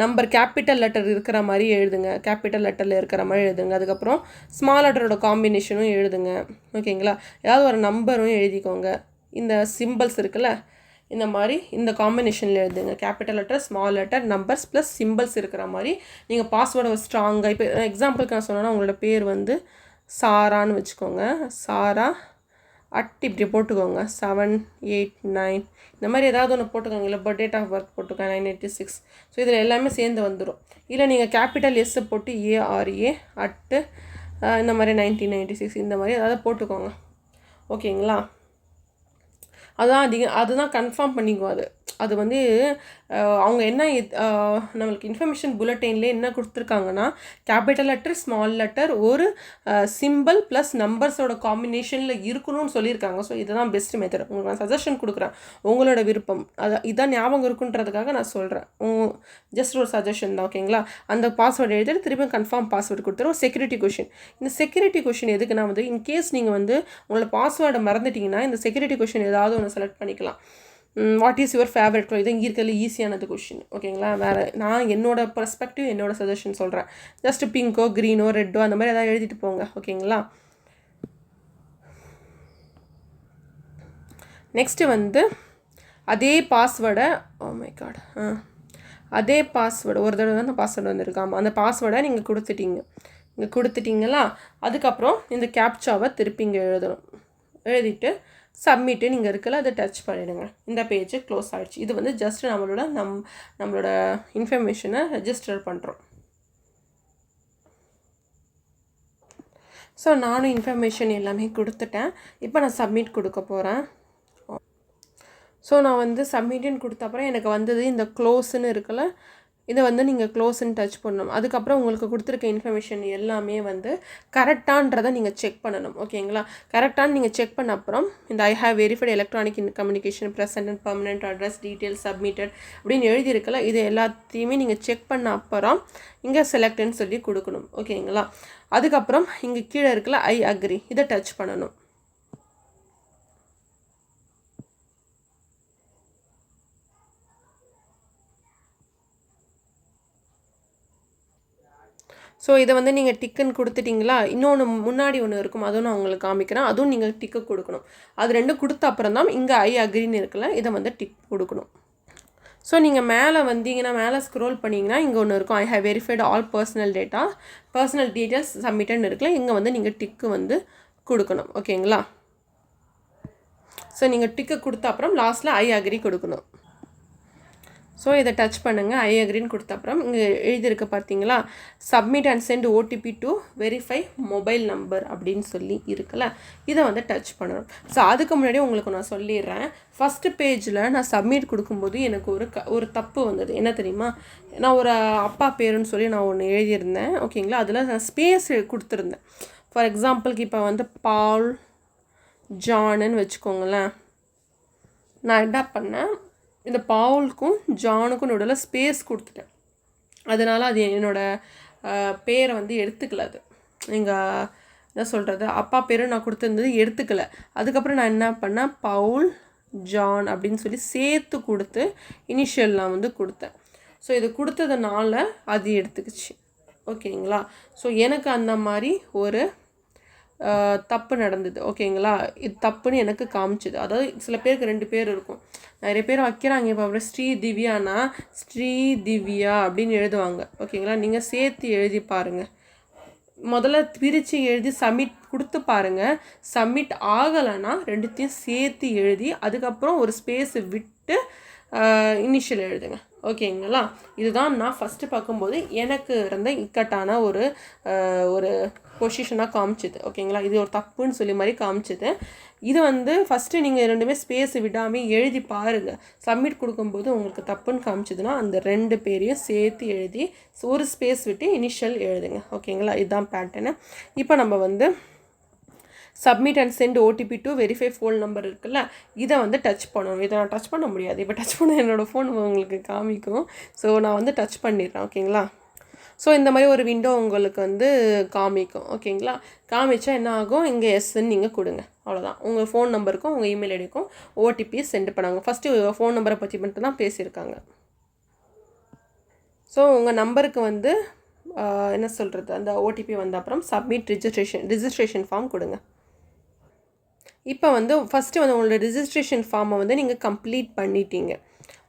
Speaker 1: நம்பர் கேபிட்டல் லெட்டர் இருக்கிற மாதிரி எழுதுங்க, கேபிட்டல் லெட்டரில் இருக்கிற மாதிரி எழுதுங்க. அதுக்கப்புறம் ஸ்மால் லெட்டரோட காம்பினேஷனும் எழுதுங்க. ஓகேங்களா, ஏதாவது ஒரு நம்பரும் எழுதிக்கோங்க. இந்த சிம்பிள்ஸ் இருக்குல்ல, இந்த மாதிரி இந்த காம்பினேஷனில் எழுதுங்க. Capital letter, small letter, numbers plus symbols இருக்கிற மாதிரி நீங்கள் பாஸ்வேர்டை ஸ்ட்ராங்காக, இப்போ எக்ஸாம்பிளுக்கு நான் சொன்னேன்னா உங்களோட பேர் வந்து சாரான்னு வச்சுக்கோங்க. சாரா இப்படி போட்டுக்கோங்க. 789 இந்த மாதிரி ஏதாவது ஒன்று போட்டுக்கோங்க. இல்லை டேட் ஆஃப் பர்த் போட்டுக்கோங்க 986. ஸோ இதில் எல்லாமே சேர்ந்து வந்துடும். இல்லை நீங்கள் கேபிட்டல் எஸ்ஸை போட்டு ARA இந்த மாதிரி 1996 இந்த மாதிரி ஏதாவது போட்டுக்கோங்க. ஓகேங்களா, அதுதான் கன்ஃபார்ம் பண்ணிக்குவோம். அது வந்து அவங்க என்ன நம்மளுக்கு இன்ஃபர்மேஷன் புல்லட்டின்லேயே என்ன கொடுத்துருக்காங்கன்னா கேபிட்டல் லெட்டர், ஸ்மால் லெட்டர், ஒரு சிம்பிள் ப்ளஸ் நம்பர்ஸோட காம்பினேஷனில் இருக்கணும்னு சொல்லியிருக்காங்க. ஸோ இதுதான் பெஸ்ட் மெத்தட். உங்களுக்கு நான் சஜஷன் கொடுக்குறேன், உங்களோட விருப்பம். இதான் ஞாபகம் இருக்குன்றதுக்காக நான் சொல்கிறேன். ஜஸ்ட் ஒரு சஜஷன் தான். ஓகேங்களா, அந்த பாஸ்வேர்டு எழுதிட்டு திருப்பி கன்ஃபார்ம் பாஸ்வேர்டு கொடுத்துரு. ஒரு செக்யூரிட்டி கொஷின். இந்த செக்யூரிட்டி கொஷின் எதுக்குன்னா வந்து இன்கேஸ் நீங்கள் வந்து உங்களோட பாஸ்வேர்டை மறந்துட்டிங்கன்னா இந்த செக்யூரிட்டி கொஷின் ஏதாவது ஒன்று செலக்ட் பண்ணிக்கலாம். What is your favourite colour? இது இங்கே இருக்கிறதுல ஈஸியானது கொஷின். ஓகேங்களா? வேறு நான் என்னோடய பர்ஸ்பெக்டிவ் என்னோடய சஜஷன் சொல்கிறேன். ஜஸ்ட் பிங்கோ க்ரீனோ ரெட்டோ அந்த மாதிரி எதாவது எழுதிட்டு போங்க. ஓகேங்களா? நெக்ஸ்ட்டு வந்து அதே பாஸ்வேர்டை மை காட் அதே பாஸ்வேர்டு ஒரு தடவை தான் பாஸ்வேர்டு வந்திருக்காமல் அந்த பாஸ்வேர்டை நீங்கள் கொடுத்துட்டீங்களா? அதுக்கப்புறம் இந்த கேப்சாவை திருப்பி இங்கே எழுதணும். எழுதிட்டு சப்மிட்டு நீங்கள் இருக்கல அதை டச் பண்ணிவிடுங்க. இந்த பேஜ் க்ளோஸ் ஆகிடுச்சு. இது வந்து ஜஸ்ட் நம்மளோட இன்ஃபர்மேஷனை ரெஜிஸ்டர் பண்ணுறோம். ஸோ நானும் இன்ஃபர்மேஷன் எல்லாமே கொடுத்துட்டேன். இப்போ நான் சப்மிட் கொடுக்க போகிறேன். ஸோ நான் வந்து சப்மிட்னு கொடுத்த அப்புறம் எனக்கு வந்தது இந்த க்ளோஸ்ன்னு இருக்குல்ல, இதை வந்து நீங்கள் க்ளோஸ்ன்னு டச் பண்ணணும். அதுக்கப்புறம் உங்களுக்கு கொடுத்துருக்க இன்ஃபர்மேஷன் எல்லாமே வந்து கரெக்டான்றதை நீங்கள் செக் பண்ணணும். ஓகேங்களா? கரெக்டானு நீங்கள் செக் பண்ண அப்புறம் இந்த I have verified electronic communication present and permanent address details submitted அப்படின்னு எழுதியிருக்கல, இது எல்லாத்தையுமே நீங்கள் செக் பண்ண அப்புறம் இங்கே செலக்ட்னு சொல்லி கொடுக்கணும். ஓகேங்களா? அதுக்கப்புறம் இங்கே கீழே இருக்கல ஐ அக்ரி, இதை டச் பண்ணணும். ஸோ இதை வந்து நீங்கள் டிக்குன்னு கொடுத்துட்டிங்களா? இன்னொன்று முன்னாடி ஒன்று இருக்கும், அதுவும் நான் உங்களுக்கு காமிக்கிறேன். அதுவும் நீங்கள் டிக்கு கொடுக்கணும். அது ரெண்டும் கொடுத்த அப்புறம் தான் இங்கே ஐ அக்ரின்னு இருக்குல்ல, இதை வந்து டிக் கொடுக்கணும். ஸோ நீங்கள் மேலே வந்தீங்கன்னா மேலே ஸ்க்ரோல் பண்ணிங்கன்னா இங்கே ஒன்று இருக்கும், I have verified all personal details சப்மிட்டட்னு இருக்குல்ல, இங்கே வந்து நீங்கள் டிக்கு வந்து கொடுக்கணும். ஓகேங்களா? ஸோ நீங்கள் டிக்கு கொடுத்த அப்புறம் லாஸ்ட்டில் ஐ அக்ரி கொடுக்கணும். ஸோ இதை டச் பண்ணுங்கள். ஐ அக்ரின்னு கொடுத்த அப்புறம் இங்கே எழுதியிருக்க பார்த்தீங்களா, submit and send OTP to verify mobile number அப்படின்னு சொல்லி இருக்குல்ல, இதை வந்து டச் பண்ணணும். ஸோ அதுக்கு முன்னாடி உங்களுக்கு நான் சொல்லிடுறேன், ஃபஸ்ட்டு பேஜில் நான் சப்மிட் கொடுக்கும்போது எனக்கு ஒரு தப்பு வந்தது. என்ன தெரியுமா? நான் ஒரு அப்பா பேருன்னு சொல்லி நான் ஒன்று எழுதியிருந்தேன். ஓகேங்களா? அதில் நான் ஸ்பேஸ் கொடுத்துருந்தேன். ஃபார் எக்ஸாம்பிளுக்கு இப்போ வந்து பால் ஜானுன்னு வச்சுக்கோங்களேன். நான் என்ன பண்ணேன், இந்த பாவுலுக்கும் ஜானுக்கும் நடுவில் ஸ்பேஸ் கொடுத்துட்டேன். அதனால் அது என்னோடய பேரை வந்து எடுத்துக்கல. அது எங்கள் என்ன சொல்கிறது, அப்பா பேரை நான் கொடுத்துருந்தது எடுத்துக்கல. அதுக்கப்புறம் நான் என்ன பண்ணேன், பவுல் ஜான் அப்படின்னு சொல்லி சேர்த்து கொடுத்து இனிஷியல் நான் வந்து கொடுத்தேன். ஸோ இது கொடுத்ததுனால அது எடுத்துக்கிச்சு. ஓகேங்களா? ஸோ எனக்கு அந்த மாதிரி ஒரு தப்பு நடந்தது. ஓகேங்களா? இது தப்புன்னு எனக்கு காமிச்சிது. அதாவது சில பேருக்கு 2 பேர் இருக்கும், நிறைய பேர் வைக்கிறாங்க. இப்போ அப்புறம் ஸ்ரீ திவ்யானா ஸ்ரீ திவ்யா அப்படின்னு எழுதுவாங்க. ஓகேங்களா? நீங்கள் சேர்த்து எழுதி பாருங்கள். முதல்ல பிரித்து எழுதி சப்மிட் கொடுத்து பாருங்கள். சப்மிட் ஆகலைன்னா 2த்தையும் சேர்த்து எழுதி அதுக்கப்புறம் ஒரு ஸ்பேஸை விட்டு இனிஷியல் எழுதுங்க. ஓகேங்களா? இதுதான் நான் ஃபஸ்ட்டு பார்க்கும்போது எனக்கு இருந்த இக்கட்டான ஒரு பொசிஷனாக காமிச்சிது. ஓகேங்களா? இது ஒரு தப்புன்னு சொல்லி மாதிரி காமிச்சிது. இது வந்து ஃபஸ்ட்டு நீங்கள் 2மே ஸ்பேஸ் விடாமல் எழுதி பாருங்கள். சப்மிட் கொடுக்கும்போது உங்களுக்கு தப்புன்னு காமிச்சிதுன்னா அந்த 2 பேரையும் சேர்த்து எழுதி ஒரு ஸ்பேஸ் விட்டு இனிஷியல் எழுதுங்க. ஓகேங்களா? இதுதான் பேட்டர்னு. இப்போ நம்ம வந்து submit and send OTP to verify phone number இருக்குல்ல, இதை வந்து டச் பண்ணணும். இதை நான் டச் பண்ண முடியாது. இப்போ டச் பண்ண என்னோடய ஃபோன் உங்களுக்கு காமிக்கும். ஸோ நான் வந்து டச் பண்ணிடுறேன். ஓகேங்களா? ஸோ இந்த மாதிரி ஒரு விண்டோ உங்களுக்கு வந்து காமிக்கும். ஓகேங்களா? காமிச்சா என்ன ஆகும், இங்கே எஸ்ன்னு நீங்கள் கொடுங்க. அவ்வளோதான். உங்கள் ஃபோன் நம்பருக்கும் உங்கள் இமெயில் ஐடிக்கும் ஓடிபி சென்ட் பண்ணாங்க. ஃபஸ்ட்டு ஃபோன் நம்பரை பற்றி மட்டும் தான் பேசியிருக்காங்க. ஸோ உங்கள் நம்பருக்கு வந்து என்ன சொல்கிறது, அந்த ஓடிபி வந்த அப்புறம் சப்மிட் ரிஜிஸ்ட்ரேஷன் ஃபார்ம் கொடுங்க. இப்போ வந்து ஃபஸ்ட்டு வந்து உங்களோட ரிஜிஸ்ட்ரேஷன் ஃபார்மை வந்து நீங்கள் கம்ப்ளீட் பண்ணிட்டீங்க.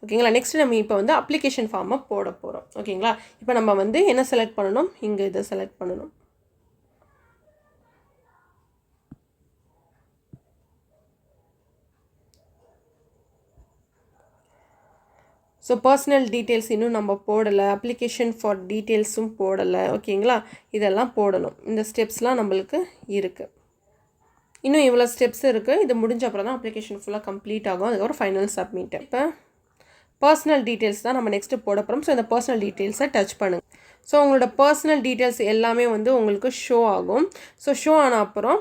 Speaker 1: ஓகேங்களா? நெக்ஸ்ட்டு நம்ம இப்போ வந்து அப்ளிகேஷன் ஃபார்மை போட போகிறோம். ஓகேங்களா? இப்போ நம்ம வந்து என்ன செலக்ட் பண்ணணும், இங்கே இதை செலக்ட் பண்ணணும். ஸோ பர்சனல் டீட்டெயில்ஸ் இன்னும் நம்ம போடலை, அப்ளிகேஷன் ஃபார் டீட்டெயில்ஸும் போடலை. ஓகேங்களா? இதெல்லாம் போடணும். இந்த ஸ்டெப்ஸ்லாம் நம்மளுக்கு இருக்குது. இன்னும் இவ்வளோ ஸ்டெப்ஸ் இருக்குது. இது முடிஞ்ச அப்புறம் தான் அப்ளிகேஷன் ஃபுல்லாக கம்ப்ளீட் ஆகும். அதுக்கப்புறம் ஃபைனல் சப்மிட். இப்போ பர்சனல் டீட்டெயில்ஸ் தான் நம்ம நெக்ஸ்ட்டு போட போகிறோம். ஸோ இந்த பர்சனல் டீட்டெயில்ஸை டச் பண்ணுங்கள். ஸோ உங்களோட பர்சனல் டீட்டெயில்ஸ் எல்லாமே வந்து உங்களுக்கு ஷோ ஆகும். ஸோ ஷோ ஆன அப்புறம்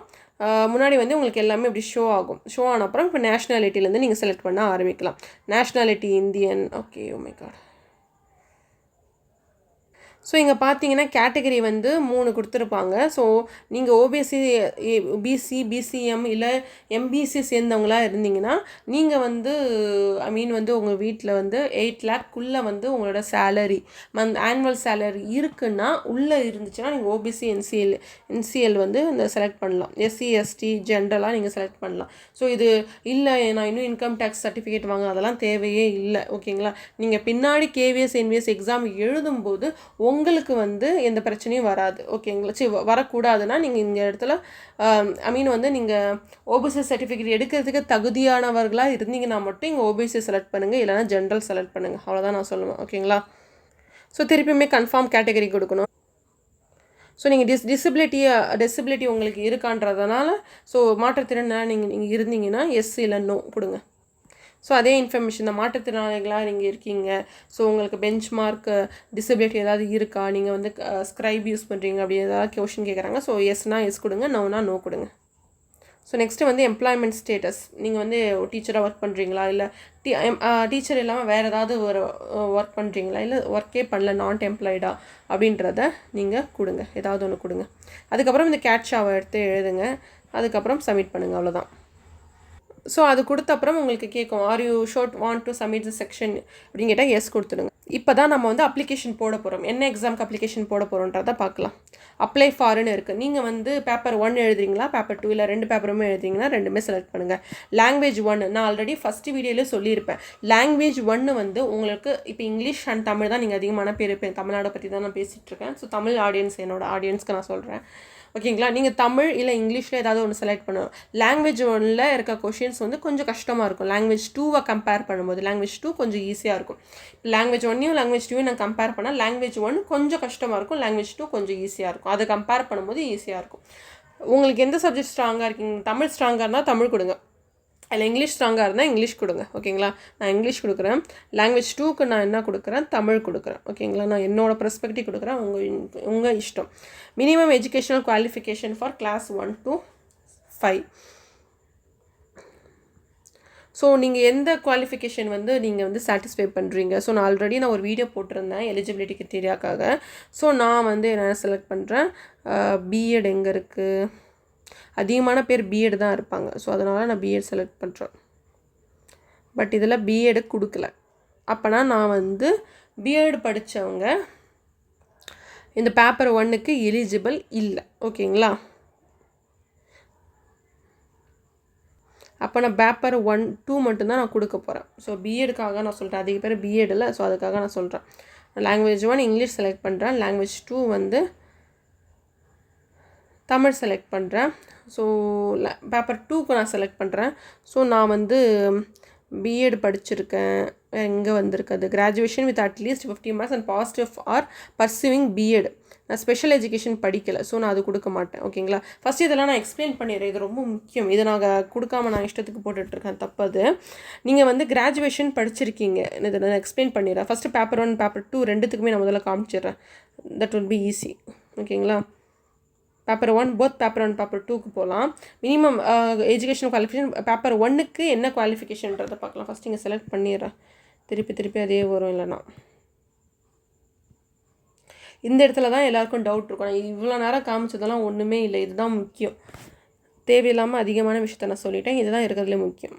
Speaker 1: முன்னாடி வந்து உங்களுக்கு எல்லாமே இப்படி ஷோ ஆகும். ஷோ ஆன அப்புறம் இப்போ நேஷ்னாலிட்டிலேருந்து நீங்கள் செலக்ட் பண்ண ஆரம்பிக்கலாம். Nationality Indian. Okay, oh my God. So இங்கே பார்த்தீங்கன்னா கேட்டகரி வந்து 3 கொடுத்துருப்பாங்க. ஸோ நீங்கள் ஓபிசி, பிசி, பிசிஎம் இல்லை எம்பிசி சேர்ந்தவங்களா இருந்தீங்கன்னா நீங்கள் வந்து வந்து உங்கள் வீட்டில் வந்து 8 லேக்குள்ளே வந்து உங்களோட சேலரி ஆனுவல் சேலரி இருக்குன்னா உள்ளே இருந்துச்சுன்னா நீங்கள் ஓபிசி, என்சிஎல் வந்து இந்த செலக்ட் பண்ணலாம். எஸ்சி, எஸ்டி, ஜென்ரலாக நீங்கள் செலக்ட் பண்ணலாம். ஸோ இது இல்லை நான் இன்னும் இன்கம் டேக்ஸ் சர்டிஃபிகேட் வாங்க அதெல்லாம் தேவையே இல்லை. ஓகேங்களா? நீங்கள் பின்னாடி கேவிஎஸ், என்விஎஸ் எக்ஸாம் எழுதும்போது உங்களுக்கு வந்து எந்த பிரச்சனையும் வராது. ஓகேங்களா? வரக்கூடாதுன்னா நீங்கள் இந்த இடத்துல வந்து நீங்கள் ஓபிசி சர்டிஃபிகேட் எடுக்கிறதுக்கு தகுதியானவர்களாக இருந்தீங்கன்னா மட்டும் இங்கே ஓபிசி செலக்ட் பண்ணுங்கள், இல்லைனா ஜென்ரல் செலக்ட் பண்ணுங்கள். அவ்வளோதான் நான் சொல்லுவேன். ஓகேங்களா? ஸோ திருப்பியுமே கன்ஃபார்ம் கேட்டகரி கொடுக்கணும். ஸோ நீங்கள் டிசபிலிட்டி உங்களுக்கு இருக்கான்றதுனால ஸோ மாற்றுத்திறனாக நீங்கள் இருந்தீங்கன்னா எஸ் இல்லை நோ கொடுங்க. ஸோ அதே இன்ஃபர்மேஷன் தான், மாற்றுத்திறனாளிகளாக நீங்கள் இருக்கீங்க, ஸோ உங்களுக்கு பெஞ்ச் மார்க் டிசபிலிட்டி ஏதாவது இருக்கா, நீங்கள் வந்து ஸ்க்ரைப் யூஸ் பண்ணுறீங்க அப்படி ஏதாவது கொஷின் கேட்குறாங்க. ஸோ எஸ்னா எஸ் கொடுங்க, நோனா நோ கொடுங்க. ஸோ நெக்ஸ்ட்டு வந்து எம்ப்ளாய்மெண்ட் ஸ்டேட்டஸ். நீங்கள் வந்து டீச்சராக ஒர்க் பண்ணுறீங்களா, இல்லை டீச்சர் இல்லாமல் வேறு ஏதாவது ஒரு ஒர்க் பண்ணுறீங்களா, இல்லை ஒர்க்கே பண்ணல நாட் எம்ப்ளாய்டா அப்படின்றத நீங்கள் கொடுங்க, ஏதாவது ஒன்று கொடுங்க. அதுக்கப்புறம் இந்த கேட்சாவை எடுத்து எழுதுங்க, அதுக்கப்புறம் சப்மிட் பண்ணுங்கள். அவ்வளோதான். ஸோ அது கொடுத்த அப்புறம் உங்களுக்கு கேட்கும் are you want to submit the section அப்படின்னு கேட்டால் எஸ் கொடுத்துடுங்க. இப்போ தான் நம்ம வந்து அப்ளிகேஷன் போட போகிறோம். என்ன எக்ஸாமுக்கு அப்ளிகேஷன் போட போகிறோன்றதை பார்க்கலாம். அப்ளை ஃபார்னு இருக்குது. நீங்கள் வந்து பேப்பர் 1 எழுதுறீங்களா, பேப்பர் 2 இல்லை 2 பேப்பருமே எழுதுறீங்கன்னா 2மே செலக்ட் பண்ணுங்கள். லாங்குவேஜ் 1 நான் ஆல்ரெடி ஃபஸ்ட்டு வீடியோவில் சொல்லியிருப்பேன். லாங்குவேஜ் 1 வந்து உங்களுக்கு இப்போ இங்கிலீஷ் அண்ட் தமிழ் தான் நீங்கள் அதிகமான பேர் இருப்பேன். தமிழ்நாடை பற்றி தான் நான் பேசிகிட்டு இருக்கேன். ஸோ தமிழ் ஆடியன்ஸ், என்னோடய ஆடியன்ஸ்க்கு நான் சொல்கிறேன். ஓகேங்களா? நீங்கள் தமிழ் இல்லை இங்கிலீஷில் ஏதாவது ஒன்று செலக்ட் பண்ணணும். லாங்குவேஜ் 1ல் இருக்க கொஷின்ஸ் வந்து கொஞ்சம் கஷ்டமாக இருக்கும். லாங்குவேஜ் 2வை கம்பேர் பண்ணும்போது லாங்குவேஜ் 2 கொஞ்சம் ஈஸியாக இருக்கும். லாங்குவேஜ் 1ஐயும் லாங்குவேஜ் 2ஐயும் நான் கம்பேர் பண்ணால் லாங்குவேஜ் 1 கொஞ்சம் கஷ்டமாக இருக்கும், லாங்குவேஜ் 2 கொஞ்சம் ஈஸியாக இருக்கும். அதை கம்பேர் பண்ணும்போது ஈஸியாக இருக்கும். உங்களுக்கு எந்த சப்ஜெக்ட் ஸ்ட்ராங்காக இருக்கீங்க, தமிழ் ஸ்ட்ராங்காக இருந்தால் தமிழ் கொடுங்க, இல்லை இங்கிலீஷ் ஸ்ட்ராங்காக இருந்தால் இங்கிலீஷ் கொடுங்க. ஓகேங்களா? நான் இங்கிலீஷ் கொடுக்குறேன். லாங்குவேஜ் 2க்கு நான் என்ன கொடுக்குறேன், தமிழ் கொடுக்குறேன். ஓகேங்களா? நான் என்னோடய பெர்ஸ்பெக்டிவ் கொடுக்குறேன், உங்கள் இஷ்டம். Minimum educational qualification for class 1 to 5. So நீங்கள் எந்த குவாலிஃபிகேஷன் வந்து நீங்கள் வந்து சாட்டிஸ்ஃபை பண்ணுறீங்க. ஸோ நான் ஆல்ரெடி ஒரு வீடியோ போட்டிருந்தேன் எலிஜிபிலிட்டி கிரைட்டீரியாக்காக. ஸோ நான் வந்து என்ன செலக்ட் பண்ணுறேன், பிஎட் எங்கே இருக்குது, அதிகமான பேர் பிஎட் தான் இருப்பாங்க. ஸோ அதனால் நான் பிஎட் செலக்ட் பண்ணுறேன். பட் இதில் பிஎட் கொடுக்கல. அப்போனா நான் வந்து பிஎட் படித்தவங்க இந்த பேப்பர் 1க்கு எலிஜிபிள் இல்லை. ஓகேங்களா? அப்போ நான் பேப்பர் 1, 2 மட்டும்தான் நான் கொடுக்க போகிறேன். ஸோ பிஎடுக்காக நான் சொல்கிறேன். அதிக பேர் பிஎட் இல்லை, ஸோ அதுக்காக நான் சொல்கிறேன். லாங்குவேஜ் 1 இங்கிலீஷ் செலக்ட் பண்ணுறேன். லாங்குவேஜ் 2 வந்து தமிழ் செலக்ட் பண்ணுறேன். ஸோ பேப்பர் 2க்கு நான் செலக்ட் பண்ணுறேன். ஸோ நான் வந்து பிஎட் படிச்சிருக்கேன். எங்கே வந்திருக்குது, graduation with at least 50 marks and positive or pursuing BEd. நான் ஸ்பெஷல் எஜுகேஷன் படிக்கலை, ஸோ நான் அது கொடுக்க மாட்டேன். ஓகேங்களா? ஃபஸ்ட் இதெல்லாம் நான் எக்ஸ்பிளைன் பண்ணிடுறேன், இது ரொம்ப முக்கியம். இதை நான் கொடுக்காம நான் இஷ்டத்துக்கு போட்டுட்ருக்கேன், தப்பது. நீங்கள் வந்து கிராஜுவேஷன் படிச்சிருக்கீங்க, இதை நான் எக்ஸ்பிளைன் பண்ணிடுறேன். ஃபஸ்ட்டு பேப்பர் 1 பேப்பர் 2 ரெண்டுத்துக்குமே நான் முதல்ல காமிச்சிடுறேன். That will be easy. ஓகேங்களா? பேப்பர் 1 போத் பேப்பர் 1 பேப்பர் 2க்கு போகலாம். மினிமம் எஜுகேஷன் குவாலிஃபிகேஷன் பேப்பர் 1க்கு என்ன குவாலிஃபிகேஷன்றதை பார்க்கலாம். ஃபஸ்ட் இங்கே செலக்ட் பண்ணிடுறேன். திருப்பி அதே வரும். இல்லைனா இந்த இடத்துல தான் எல்லாருக்கும் டவுட் இருக்கும். நான் இவ்வளோ நேரம் காமிச்சதெல்லாம் ஒன்றுமே இல்லை, இதுதான் முக்கியம். தேவையில்லாமல் அதிகமான விஷயத்த நான் சொல்லிட்டேன். இதுதான் இருக்கிறதுலே முக்கியம்.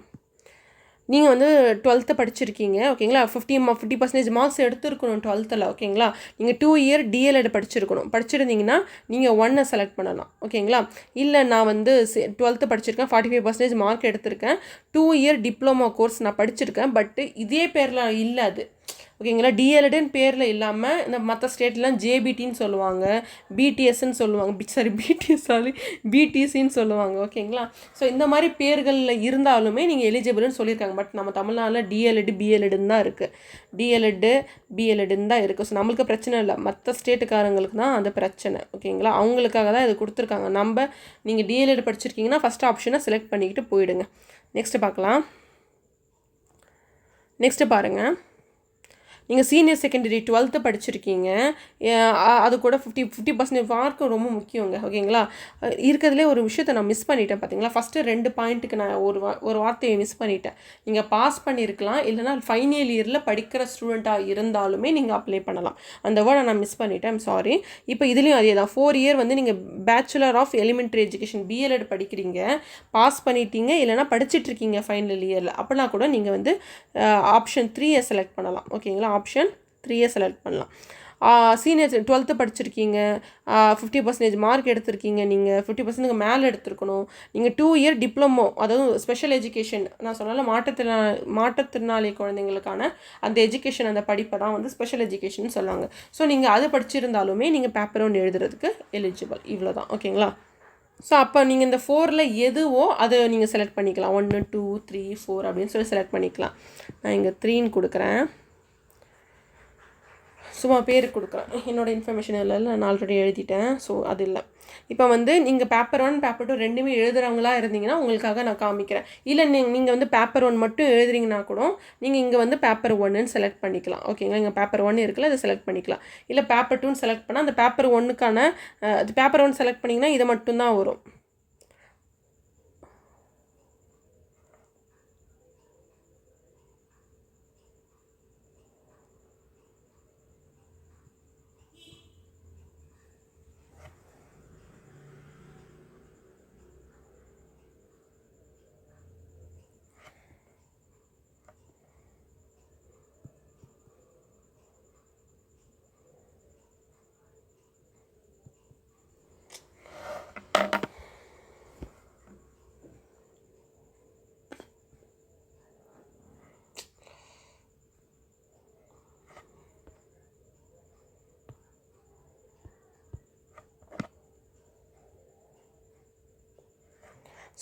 Speaker 1: நீங்கள் வந்து 12th படிச்சிருக்கீங்க. ஓகேங்களா? 50% மார்க்ஸ் எடுத்துருக்கணும் 12th. ஓகேங்களா? நீங்கள் 2 இயர் டிஎல்எட் படிச்சிருந்தீங்கன்னா நீங்கள் 1 செலக்ட் பண்ணலாம். ஓகேங்களா? இல்லை நான் வந்து 12th படிச்சிருக்கேன், 45% மார்க் எடுத்திருக்கேன், 2 இயர் டிப்ளமோ கோர்ஸ் நான் படிச்சிருக்கேன், பட் இதே பேரில் இல்லை அது. ஓகேங்களா? டிஎல்எட்னு பேரில் இல்லாமல் இந்த மற்ற ஸ்டேட்லாம் ஜேபிடின்னு சொல்லுவாங்க, பிடிஎஸ்ன்னு சொல்லுவாங்க, பிடிசின்னு சொல்லுவாங்க. ஓகேங்களா? ஸோ இந்த மாதிரி பேர்களில் இருந்தாலுமே நீங்கள் எலிஜிபிள்னு சொல்லியிருக்காங்க. பட் நம்ம தமிழ்நாட்டில் டிஎல்எட் பிஎல்எட்னு தான் இருக்குது. டிஎல்எட்டு பிஎல்எட்னு தான் இருக்குது. ஸோ நம்மளுக்கு பிரச்சனை இல்லை, மற்ற ஸ்டேட்டுக்காரங்களுக்கு தான் அந்த பிரச்சனை. ஓகேங்களா? அவங்களுக்காக தான் இது கொடுத்துருக்காங்க. நீங்கள் டிஎல்எட் படிச்சிருக்கீங்கன்னா ஃபஸ்ட் ஆப்ஷனை செலக்ட் பண்ணிக்கிட்டு போயிடுங்க. நெக்ஸ்ட்டு பார்க்கலாம். நெக்ஸ்ட்டு பாருங்கள். நீங்கள் சீனியர் செகண்டரி 12th படிச்சிருக்கீங்க, அது கூட 50% மார்க்கு ரொம்ப முக்கியங்க. ஓகேங்களா? இருக்கிறதுலே ஒரு விஷயத்தை நான் மிஸ் பண்ணிட்டேன் பார்த்தீங்களா? ஃபஸ்ட்டு 2 பாயிண்ட்டுக்கு நான் ஒரு வார்த்தையை மிஸ் பண்ணிட்டேன். நீங்கள் பாஸ் பண்ணியிருக்கலாம், இல்லைனா ஃபைனல் இயரில் படிக்கிற ஸ்டூடெண்ட்டாக இருந்தாலுமே நீங்கள் அப்ளை பண்ணலாம். அந்த வேர்டை நான் மிஸ் பண்ணிட்டேன், ஐம் சாரி. இப்போ இதுலேயும் அதே தான். 4 இயர் வந்து நீங்கள் பேச்சுலர் ஆஃப் எலிமெண்ட்ரி எஜுகேஷன் பிஎல்எட் படிக்கிறீங்க, பாஸ் பண்ணிட்டீங்க, இல்லைனா படிச்சுட்ருக்கீங்க ஃபைனல் இயரில், அப்படின்னா கூட நீங்கள் வந்து ஆப்ஷன் 3 செலக்ட் பண்ணலாம். ஓகேங்களா? ஆப்ஷன் 3 செலக்ட் பண்ணலாம். சீனியர் 12th படிச்சிருக்கீங்க, 50% மார்க் எடுத்திருக்கீங்க, நீங்கள் 50% மேலே எடுத்துருக்கணும், நீங்கள் 2 இயர் டிப்ளமோ, அதாவது ஸ்பெஷல் எஜுகேஷன், நான் சொன்னால மாற்றுத்திறனாளி குழந்தைங்களுக்கான அந்த எஜுகேஷன், அந்த படிப்பை தான் வந்து ஸ்பெஷல் எஜுகேஷன் சொல்லுவாங்க. ஸோ நீங்கள் அது படிச்சிருந்தாலுமே நீங்கள் பேப்பர் 1 எழுதுறதுக்கு எலிஜிபிள். இவ்வளோ தான். ஓகேங்களா? ஸோ அப்போ நீங்கள் இந்த 4ல் எதுவோ அதை நீங்கள் செலக்ட் பண்ணிக்கலாம். 1 2 3 4 அப்படின்னு சொல்லி செலக்ட் பண்ணிக்கலாம். நான் இங்கே 3ன்னு கொடுக்குறேன், சும்மா பேருக்கு கொடுக்குறேன். என்னோடய இன்ஃபர்மேஷன் இல்லை, நான் ஆல்ரெடி எழுதிட்டேன். ஸோ அது இல்லை. இப்போ வந்து நீங்கள் பேப்பர் 1 பேப்பர் 2 ரெண்டுமே எழுதுகிறவங்களா இருந்தீங்கன்னா உங்களுக்காக நான் காமிக்கிறேன். இல்லை நீங்கள் வந்து பேப்பர் 1 மட்டும் எழுதுறீங்கன்னா கூட நீங்கள் இங்கே வந்து பேப்பர் 1ன்னு செலக்ட் பண்ணிக்கலாம். ஓகேங்களா? இங்கே பேப்பர் 1 இருக்குல்ல, அதை செலக்ட் பண்ணிக்கலாம். இல்லை பேப்பர் 2ன்னு செலக்ட் பண்ணால் அந்த பேப்பர் 1க்கான பேப்பர் 1 செலக்ட் பண்ணிங்கன்னா இதை மட்டும்தான் வரும்.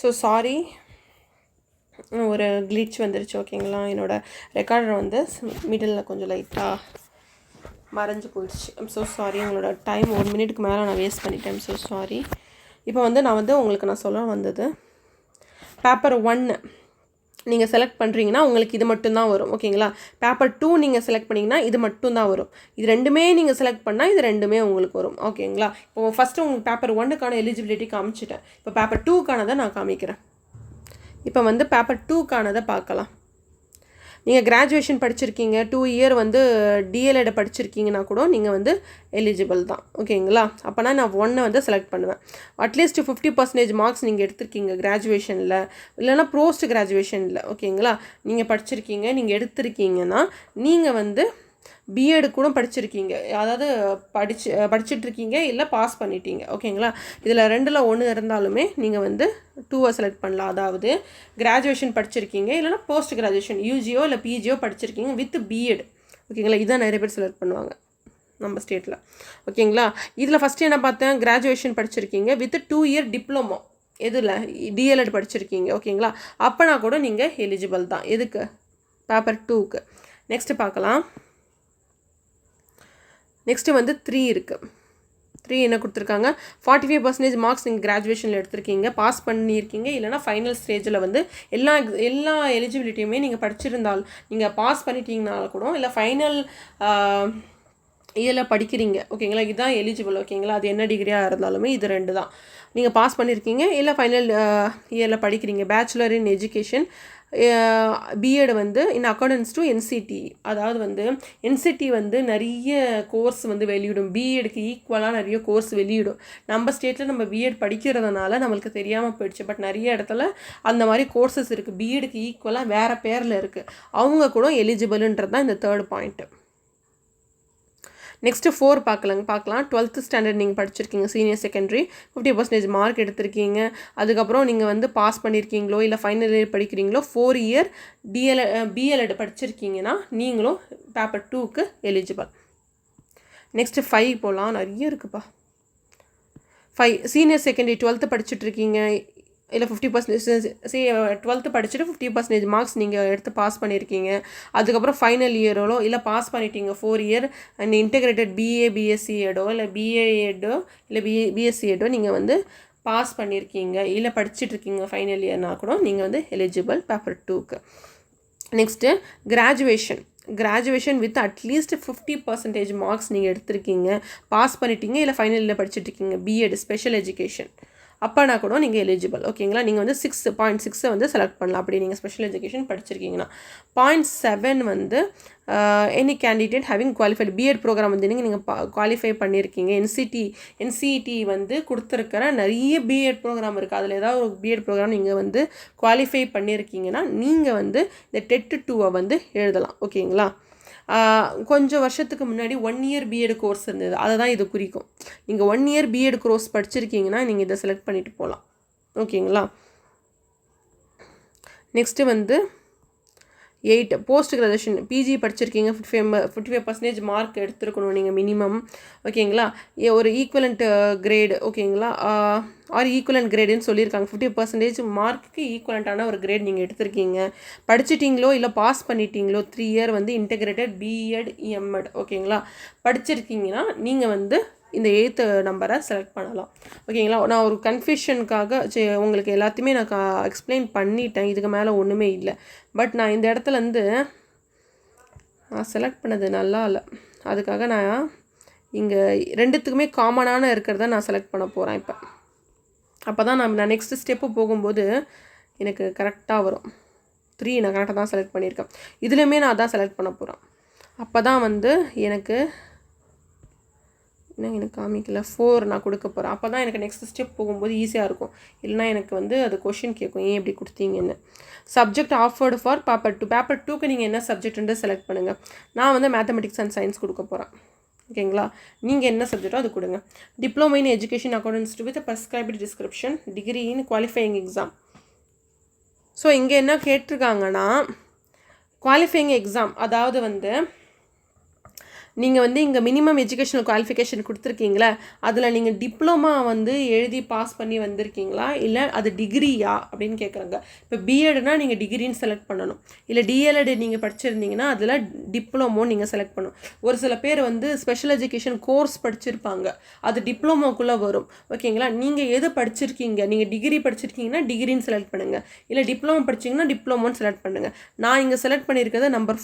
Speaker 1: ஸோ சாரி, ஒரு கிளிச் வந்துருச்சு. ஓகேங்களா? என்னோடய ரெக்கார்டர் வந்து மிடில் கொஞ்சம் லைட்டாக மறைஞ்சு போயிடுச்சு. I'm so sorry. உங்களோட டைம் 1 மினிட்டுக்கு மேலே நான் வேஸ்ட் பண்ணிட்டேன். I'm so sorry. இப்போ வந்து நான் சொல்ல வந்தது, பேப்பர் 1 நீங்கள் செலக்ட் பண்ணுறீங்கன்னா உங்களுக்கு இது மட்டும்தான் வரும். ஓகேங்களா? பேப்பர் 2 நீங்கள் செலக்ட் பண்ணிங்கன்னா இது மட்டும்தான் வரும். இது ரெண்டுமே நீங்கள் செலக்ட் பண்ணால் இது ரெண்டுமே உங்களுக்கு வரும். ஓகேங்களா? இப்போ ஃபஸ்ட்டு உங்களுக்கு பேப்பர் 1க்கான எலிஜிபிலிட்டி காமிச்சிட்டேன். இப்போ பேப்பர் 2க்கானதை நான் காமிக்கிறேன். இப்போ வந்து பேப்பர் 2க்கானதை பார்க்கலாம். நீங்கள் கிராஜுவேஷன் படிச்சிருக்கீங்க, 2 இயர் வந்து டிஎல்எட் படிச்சிருக்கீங்கன்னா கூட நீங்கள் வந்து எலிஜிபிள் தான். ஓகேங்களா? அப்போனா நான் 1 வந்து செலக்ட் பண்ணுவேன். அட்லீஸ்ட் 50% மார்க்ஸ் நீங்கள் எடுத்திருக்கீங்க கிராஜுவேஷனில், இல்லைனா போஸ்ட் கிராஜுவேஷனில். ஓகேங்களா? நீங்கள் படிச்சிருக்கீங்க, நீங்கள் எடுத்திருக்கீங்கன்னா நீங்கள் வந்து பிஎட் கூட படிச்சிருக்கீங்க, அதாவது படிச்சுட்ருக்கீங்க, இல்லை பாஸ் பண்ணிட்டீங்க. ஓகேங்களா? இதில் 2ல் 1 இருந்தாலுமே நீங்கள் வந்து 2 செலக்ட் பண்ணலாம். அதாவது கிராஜுவேஷன் படிச்சிருக்கீங்க, இல்லைனா போஸ்ட் கிராஜுவேஷன் யூஜியோ இல்லை பிஜியோ படிச்சிருக்கீங்க வித் பிஎட். ஓகேங்களா? இதான் நிறைய பேர் செலக்ட் பண்ணுவாங்க நம்ம ஸ்டேட்டில். ஓகேங்களா? இதில் ஃபஸ்ட்டு என்ன பார்த்தேன், கிராஜுவேஷன் படிச்சிருக்கீங்க வித் 2 இயர் டிப்ளமோ, எதில் டிஎல்எட் படிச்சிருக்கீங்க. ஓகேங்களா? அப்போனா கூட நீங்கள் எலிஜிபிள் தான். எதுக்கு? பேப்பர் 2க்கு. நெக்ஸ்ட்டு பார்க்கலாம். நெக்ஸ்ட்டு வந்து 3 இருக்குது. 3 என்ன கொடுத்துருக்காங்க, 45% மார்க்ஸ் நீங்கள் கிராஜுவேஷனில் எடுத்திருக்கீங்க, பாஸ் பண்ணியிருக்கீங்க, இல்லைனா ஃபைனல் ஸ்டேஜில் வந்து எல்லா எலிஜிபிலிட்டியுமே நீங்கள் படிச்சிருந்தால், நீங்கள் பாஸ் பண்ணிட்டீங்கனால கூட, இல்லை ஃபைனல் இதில் படிக்கிறீங்க. ஓகேங்களா? இதுதான் எலிஜிபிள். ஓகேங்களா? அது என்ன டிகிரியாக இருந்தாலுமே இது 2 தான். நீங்கள் பாஸ் பண்ணியிருக்கீங்க, இல்லை ஃபைனல் இயரில் படிக்கிறீங்க, பேச்சுலர் இன் எஜுகேஷன் பிஎட் வந்து இன் அக்கார்டன்ஸ் டு என்சிடி. அதாவது வந்து என்சிடி வந்து நிறைய கோர்ஸ் வந்து வெளியிடும், பிஎடுக்கு ஈக்குவலாக நிறைய கோர்ஸ் வெளியிடும். நம்ம ஸ்டேட்டில் நம்ம பிஎட் படிக்கிறதுனால நம்மளுக்கு தெரியாமல் போயிடுச்சு. பட் நிறைய இடத்துல அந்த மாதிரி கோர்சஸ் இருக்குது, பிஎடுக்கு ஈக்குவலாக வேறு பேரில் இருக்குது. அவங்க கூட எலிஜிபிள்ன்றது தான் இந்த 3rd பாயிண்ட்டு. நெக்ஸ்ட்டு 4 பார்க்கலாம். 12th ஸ்டாண்டர்ட் நீங்கள் படிச்சிருக்கீங்க, சீனியர் செகண்டரி, 50% மார்க் எடுத்திருக்கீங்க, அதுக்கப்புறம் நீங்கள் வந்து பாஸ் பண்ணியிருக்கீங்களோ இல்லை ஃபைனல் இயர் படிக்கிறீங்களோ, 4 இயர் பிஎல்எட் படிச்சிருக்கீங்கன்னா நீங்களும் பேப்பர் 2க்கு எலிஜிபிள். நெக்ஸ்ட்டு 5 போகலாம், நிறைய இருக்குப்பா. 5 சீனியர் செகண்டரி 12th படிச்சுட்ருக்கீங்க, இல்லை 50% 12th படிச்சுட்டு 50% மார்க்ஸ் நீங்கள் எடுத்து பாஸ் பண்ணியிருக்கீங்க, அதுக்கப்புறம் ஃபைனல் இயரோலோ இல்லை பாஸ் பண்ணிட்டீங்க 4 year and integrated BA BSc எடோ இல்லை பிஏ எடோ இல்லை பிஎஸ்சி எடோ நீங்கள் வந்து பாஸ் பண்ணியிருக்கீங்க, இல்லை படிச்சுட்ருக்கீங்க ஃபைனல் இயர்னா கூட நீங்கள் வந்து எலிஜிபிள் பேப்பர் 2க்கு. Next graduation graduation with at least 50% marks நீங்கள் எடுத்திருக்கீங்க, பாஸ் பண்ணிட்டீங்க, இல்லை ஃபைனல் இயரில் படிச்சுட்டு இருக்கீங்க, பிஎட் ஸ்பெஷல் எஜுகேஷன், அப்போனா கூட நீங்கள் எலிஜிபிள். ஓகேங்களா, நீங்கள் வந்து 6.6 வந்து செலக்ட் பண்ணலாம் அப்படி நீங்கள் ஸ்பெஷல் எஜுகேஷன் படிச்சிருக்கீங்கன்னா. 0.7 வந்து any candidate having qualified BEd program வந்து நீங்கள் குவாலிஃபை பண்ணியிருக்கீங்க. என்சிஇடி வந்து கொடுத்துருக்கிற நிறைய பிஎட் ப்ரோக்ராம் இருக்குது, அதில் ஏதாவது ஒரு பிஎட் ப்ரோக்ராம் நீங்கள் வந்து குவாலிஃபை பண்ணியிருக்கீங்கன்னா நீங்கள் வந்து இந்த டெட் 2 வந்து எழுதலாம். ஓகேங்களா, கொஞ்சம் வருஷத்துக்கு முன்னாடி 1 இயர் பிஎட் கோர்ஸ் இருந்தது, அதை தான் இது குறிக்கும். நீங்கள் 1 இயர் பிஎட் கோர்ஸ் படிச்சிருக்கீங்கன்னா நீங்கள் இதை செலக்ட் பண்ணிட்டு போகலாம். ஓகேங்களா, நெக்ஸ்ட்டு வந்து 8 போஸ்ட் கிராஜுவேஷன் பிஜி படிச்சிருக்கீங்க, 55% மார்க் எடுத்துருக்கணும் நீங்கள் மினிமம். ஓகேங்களா, ஒரு ஈக்குவலண்ட் கிரேடு, ஓகேங்களா, ஆர் ஈக்குவலண்ட் கிரேடுன்னு சொல்லியிருக்காங்க. 50% மார்க்குக்கு ஈக்குவலண்ட்டான ஒரு கிரேட் நீங்கள் எடுத்திருக்கீங்க, படிச்சிட்டிங்களோ இல்லை பாஸ் பண்ணிட்டீங்களோ 3 இயர் வந்து இன்டெகிரேட்டட் பிஎட் எம்எட், ஓகேங்களா, படிச்சிருக்கீங்கன்னா நீங்கள் வந்து இந்த 8th நம்பரை செலக்ட் பண்ணலாம். ஓகேங்களா, நான் ஒரு கன்ஃபியூஷனுக்காக உங்களுக்கு எல்லாத்தையுமே நான் எக்ஸ்பிளைன் பண்ணிட்டேன், இதுக்கு மேலே ஒன்றுமே இல்லை. பட் நான் இந்த இடத்துலேருந்து நான் செலக்ட் பண்ணது நல்லா இல்லை, அதுக்காக நான் இங்கே 2த்துக்குமே காமனான இருக்கிறத நான் செலக்ட் பண்ண போகிறேன். அப்போ தான் நான் நெக்ஸ்ட் ஸ்டெப்பு போகும்போது எனக்கு கரெக்டாக வரும். 3 நான் கரெக்டாக தான் செலக்ட் பண்ணியிருக்கேன், இதுலேயுமே நான் அதான் செலக்ட் பண்ண போகிறேன். அப்போ தான் வந்து எனக்கு காமிக்கல 4 நான் கொடுக்க போகிறேன். அப்போ தான் எனக்கு நெக்ஸ்ட் ஸ்டெப் போகும்போது ஈஸியாக இருக்கும். இல்லைனா எனக்கு வந்து அது கொஷின் கேட்கும், ஏன் இப்படி கொடுத்தீங்கன்னு. Subject offered for paper 2. Paper 2க்கு நீங்கள் என்ன சப்ஜெக்ட்ன்ட்டு செலக்ட் பண்ணுங்கள். நான் வந்து மேத்தமெட்டிக்ஸ் அண்ட் சயின்ஸ் கொடுக்க போகிறேன். ஓகேங்களா, நீங்கள் என்ன சப்ஜெக்டோ அது கொடுங்க. Diploma in education accordance with prescribed description, degree in qualifying exam. So இங்கே என்ன கேட்டிருக்காங்கன்னா குவாலிஃபையிங் எக்ஸாம், அதாவது வந்து நீங்கள் வந்து இங்கே மினிமம் எஜுகேஷனல் குவாலிஃபிகேஷன் கொடுத்துருக்கீங்களா, அதில் நீங்கள் டிப்ளமா வந்து எழுதி பாஸ் பண்ணி வந்திருக்கீங்களா, இல்லை அது டிகிரியா அப்படின்னு கேட்குறாங்க. இப்போ பிஎட்னா நீங்கள் டிகிரின்னு செலக்ட் பண்ணணும், இல்லை டிஎல்எட் நீங்கள் படிச்சிருந்தீங்கன்னா அதில் டிப்ளமோ நீங்கள் செலக்ட் பண்ணணும். ஒரு சில பேர் வந்து ஸ்பெஷல் எஜுகேஷன் கோர்ஸ் படிச்சிருப்பாங்க, அது டிப்ளமோக்குள்ளே வரும். ஓகேங்களா, நீங்கள் எது படிச்சிருக்கீங்க, நீங்கள் டிகிரி படிச்சிருக்கீங்கன்னா டிகிரின்னு செலக்ட் பண்ணுங்கள், இல்லை டிப்ளமோ படிச்சிங்கன்னா டிப்ளமோன்னு செலக்ட் பண்ணுங்கள். நான் இங்கே செலக்ட் பண்ணியிருக்கிறது நம்பர்